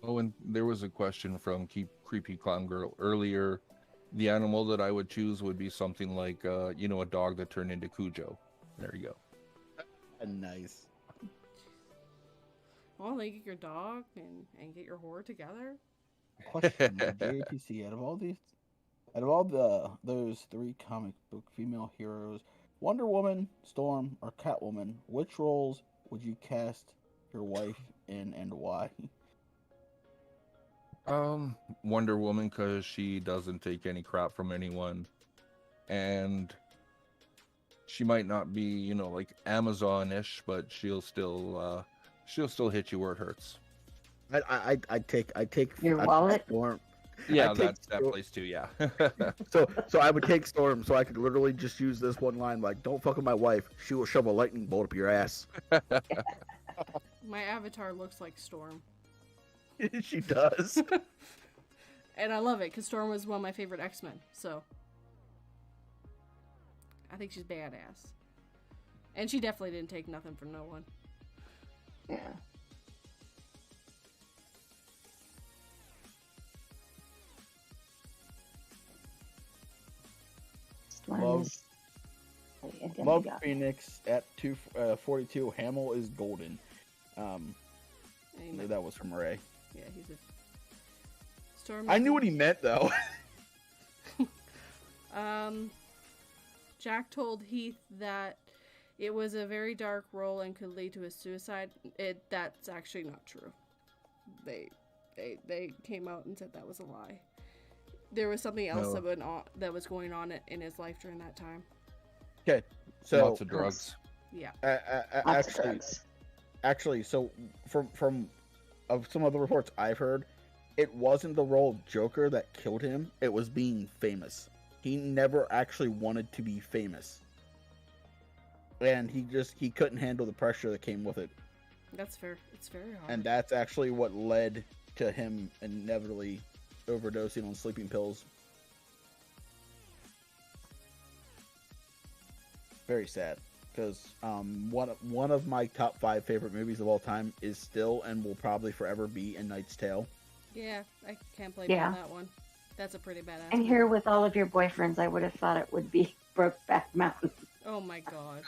Oh, and there was a question from Creepy Clown Girl earlier. The animal that I would choose would be something like, a dog that turned into Cujo. There you go. Nice. Well, they get your dog and get your whore together. Question: JPC, out of all those three comic book female heroes, Wonder Woman, Storm, or Catwoman, which roles would you cast your wife in, and why? Wonder Woman, because she doesn't take any crap from anyone, and she might not be, like Amazon-ish, but she'll still hit you where it hurts. I take your wallet. Storm. Yeah, that place too. Yeah. so I would take Storm, so I could literally just use this one line, like, "Don't fuck with my wife. She will shove a lightning bolt up your ass." My avatar looks like Storm. She does. And I love it because Storm was one of my favorite X-Men. So I think she's badass, and she definitely didn't take nothing from no one. Yeah. Love Phoenix at 242. Hamill is golden. That was from Ray. Yeah, he's a Storm. I knew what he meant though. Jack told Heath that it was a very dark role and could lead to his suicide. That's actually not true. They came out and said that was a lie. There was something else that was going on in his life during that time. Okay, so lots of drugs. Yeah. Actually, so from some of the reports I've heard, it wasn't the role of Joker that killed him. It was being famous. He never actually wanted to be famous, and he couldn't handle the pressure that came with it. That's fair. It's very hard. And that's actually what led to him inevitably overdosing on sleeping pills. Very sad, because one of my top 5 favorite movies of all time is still and will probably forever be A Knight's Tale. Yeah, I can't blame you on that one. That's a pretty badass. And here with all of your boyfriends, I would have thought it would be Brokeback Mountain. Oh my god.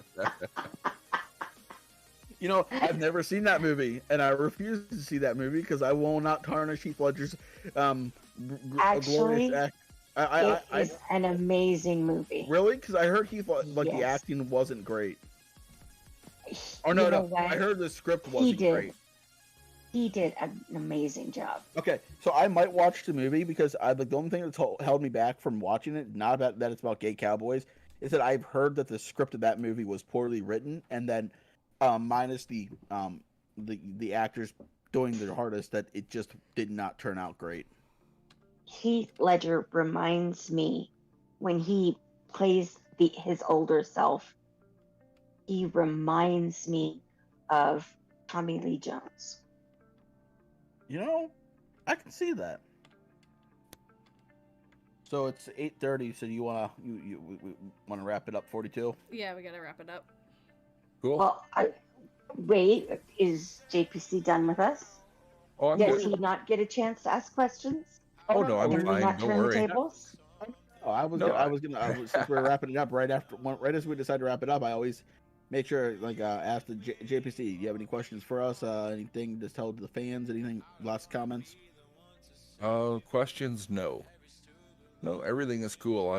I've never seen that movie, and I refuse to see that movie because I will not tarnish Heath Ledger's Actually, glorious act. It is an amazing movie. Really? Because I heard the acting wasn't great. I heard the script wasn't great. He did an amazing job. Okay, so I might watch the movie because the only thing that's held me back from watching it, not about that it's about gay cowboys, is that I've heard that the script of that movie was poorly written, and then minus the actors doing their hardest, that it just did not turn out great. Heath Ledger reminds me, when he plays his older self, he reminds me of Tommy Lee Jones. I can see that. So it's 8:30. So you wanna wrap it up? 42. Yeah, we gotta wrap it up. Cool. Well, wait. Is JPC done with us? Oh, Does he not get a chance to ask questions? Oh no, I'm Can we fine. not Don't turn worry. the tables? Oh, I was gonna. Since we're wrapping it up right as we decide to wrap it up, I always make sure ask the JPC. Do you have any questions for us? Anything to tell the fans? Anything? Last comments? Questions? No, everything is cool.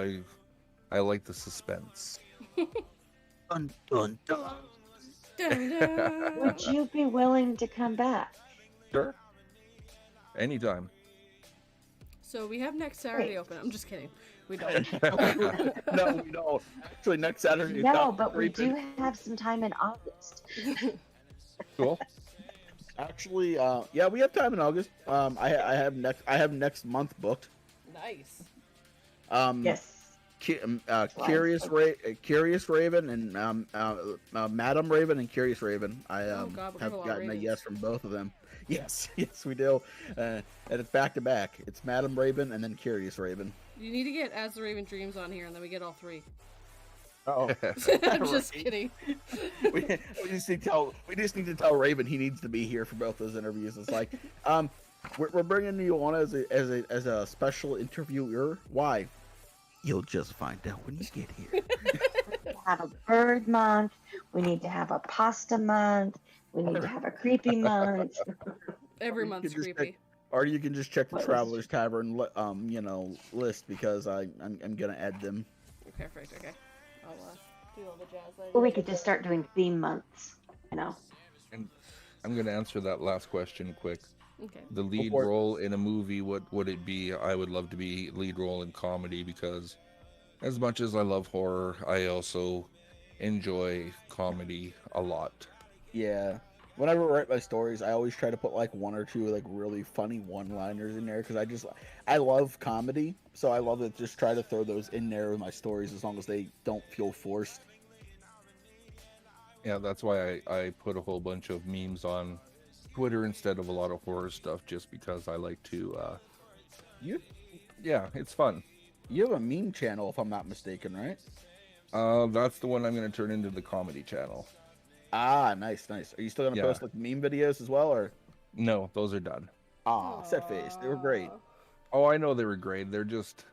I like the suspense. Dun dun dun. Dun, dun. Would you be willing to come back? Sure. Anytime. So we have next Saturday open. I'm just kidding. We don't. No, we don't. Actually, next Saturday. No, but we do have some time in August. Cool. Actually, yeah, we have time in August. I have next month booked. Nice. Yes. Curious Raven and Madam Raven and Curious Raven. I have gotten a yes from both of them. Yes, yes, we do. And it's back to back. It's Madam Raven and then Curious Raven. You need to get As the Raven Dreams on here, and then we get all three. Oh, I'm just kidding. we just need to tell Raven he needs to be here for both those interviews. It's like, we're bringing you on as a special interviewer. Why? You'll just find out when you get here. We have a bird month. We need to have a pasta month. We need to have a creepy month. Every month's creepy. Or you can just check the Traveler's Tavern, list because I'm gonna add them. Okay, okay. I'll do all the jazz. Or we could just start doing theme months. And I'm gonna answer that last question quick. Okay. The lead role in a movie, what would it be? I would love to be lead role in comedy because as much as I love horror, I also enjoy comedy a lot. Yeah. Whenever I write my stories, I always try to put like one or two like really funny one-liners in there because I love comedy, so I love to just try to throw those in there with my stories as long as they don't feel forced. Yeah, that's why I put a whole bunch of memes on Twitter instead of a lot of horror stuff, just because I like to. Yeah, it's fun. You have a meme channel, if I'm not mistaken, right? That's the one I'm going to turn into the comedy channel. Ah, nice. Are you still gonna post like meme videos as well, or? No, those are done. Set face. They were great. Oh, I know they were great. They're just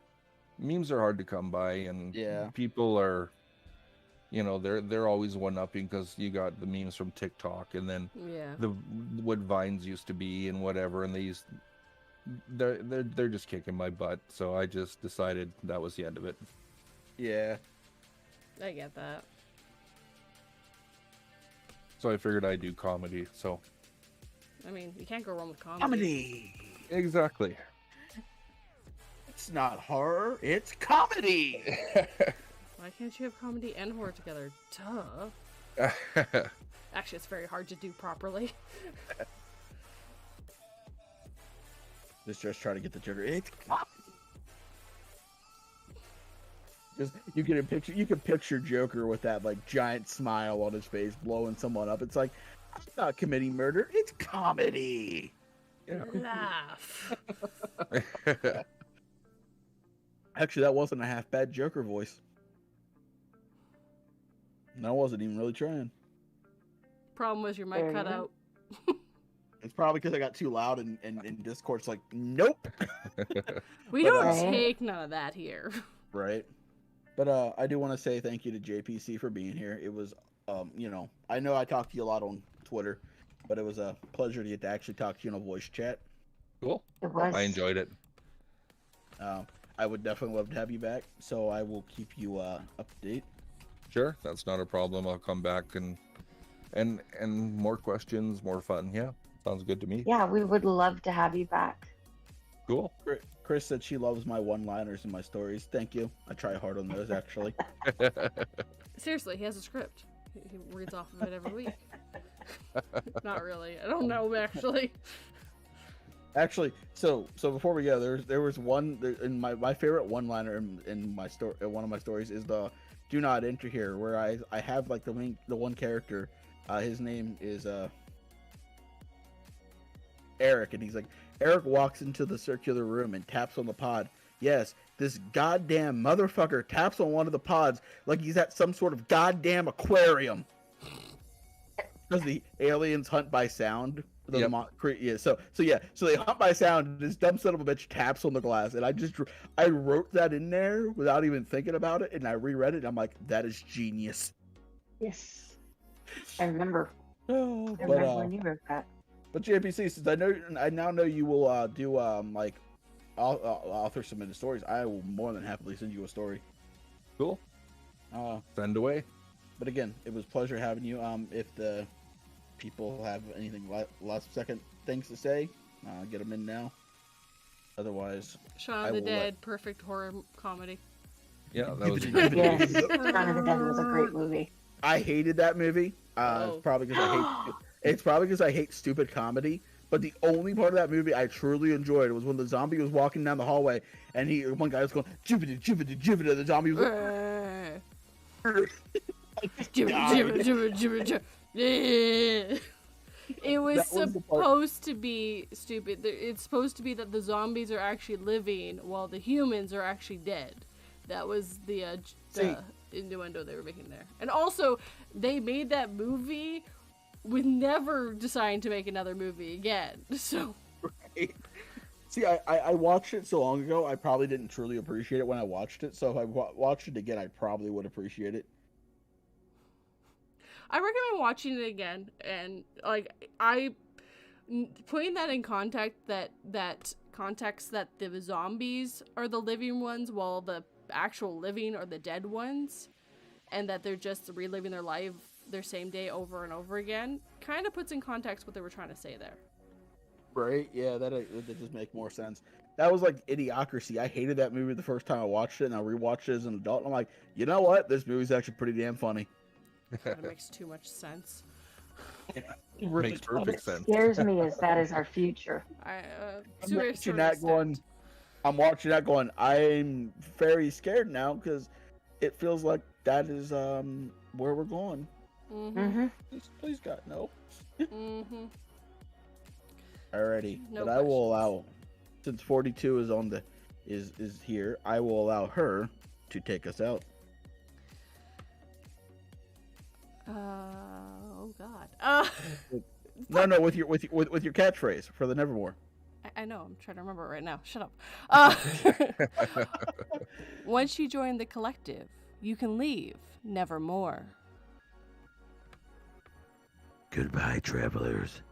memes are hard to come by, and people are, they're always one-upping because you got the memes from TikTok, and then what Vines used to be and whatever, and they're just kicking my butt. So I just decided that was the end of it. Yeah, I get that. So I figured I'd do comedy. So, I mean, you can't go wrong with comedy. Comedy. Exactly. It's not horror. It's comedy. Why can't you have comedy and horror together? Duh. Actually, it's very hard to do properly. Just try to get the Joker. It's comedy. Just you can picture Joker with that like giant smile on his face, blowing someone up. It's like, I'm not committing murder. It's comedy. Yeah. Laugh. Actually, that wasn't a half bad Joker voice. And I wasn't even really trying. Problem was your mic cut out. It's probably because I got too loud and Discord's like, nope. We don't take none of that here. Right. But I do want to say thank you to JPC for being here. It was, I know I talked to you a lot on Twitter, but it was a pleasure to get to actually talk to you in a voice chat. Cool. I enjoyed it. I would definitely love to have you back, so I will keep you up to date. Sure, that's not a problem. I'll come back and more questions, more fun. Yeah, sounds good to me. Yeah, we would love to have you back. Cool. Chris said she loves my one-liners and my stories. Thank you. I try hard on those, actually. Seriously, he has a script. He reads off of it every week. Not really. I don't know, actually. Actually, so before we go, there was one in my favorite one-liner in my story. One of my stories is the "Do not enter here," where I have like the one character. His name is Eric, and he's like, Eric walks into the circular room and taps on the pod. Yes, this goddamn motherfucker taps on one of the pods like he's at some sort of goddamn aquarium. Because the aliens hunt by sound. So they hunt by sound, and this dumb son of a bitch taps on the glass, and I wrote that in there without even thinking about it, and I reread it, and I'm like, that is genius. Yes, I remember. Oh, I remember when you wrote that. But JPC, since I now know you will do like author submitted stories, I will more than happily send you a story. Cool. Send away. But again, it was a pleasure having you. If the people have anything last second things to say, get them in now. Otherwise, Shaun of the Dead, perfect horror comedy. Yeah, that was Yes, Shaun of the Dead was a great movie. I hated that movie. Probably because It's probably because I hate stupid comedy. But the only part of that movie I truly enjoyed was when the zombie was walking down the hallway and one guy was going, Jupiter, Jupiter, Jupiter. The zombie was like, It was supposed to be stupid. It's supposed to be that the zombies are actually living while the humans are actually dead. That was the innuendo they were making there. And also, they made that movie with never deciding to make another movie again. So, right. See, I watched it so long ago, I probably didn't truly appreciate it when I watched it. So if I watched it again, I probably would appreciate it. I recommend watching it again, and putting that in context that the zombies are the living ones while the actual living are the dead ones, and that they're just reliving their same day over and over again, kind of puts in context what they were trying to say there. Right? Yeah, that just make more sense. That was like Idiocracy. I hated that movie the first time I watched it, and I rewatched it as an adult, and I'm like, you know what? This movie's actually pretty damn funny. That makes too much sense. It makes perfect sense. Scares me as that is our future. I'm watching that going, I'm very scared now because it feels like that is where we're going. Mm-hmm. Please God, no. Mm-hmm. Alrighty, No but I will allow, since 42 is on the is here, I will allow her to take us out. Oh God. No, with your catchphrase for the Nevermore. I know. I'm trying to remember it right now. Shut up. Once you join the collective, you can leave nevermore. Goodbye, travelers.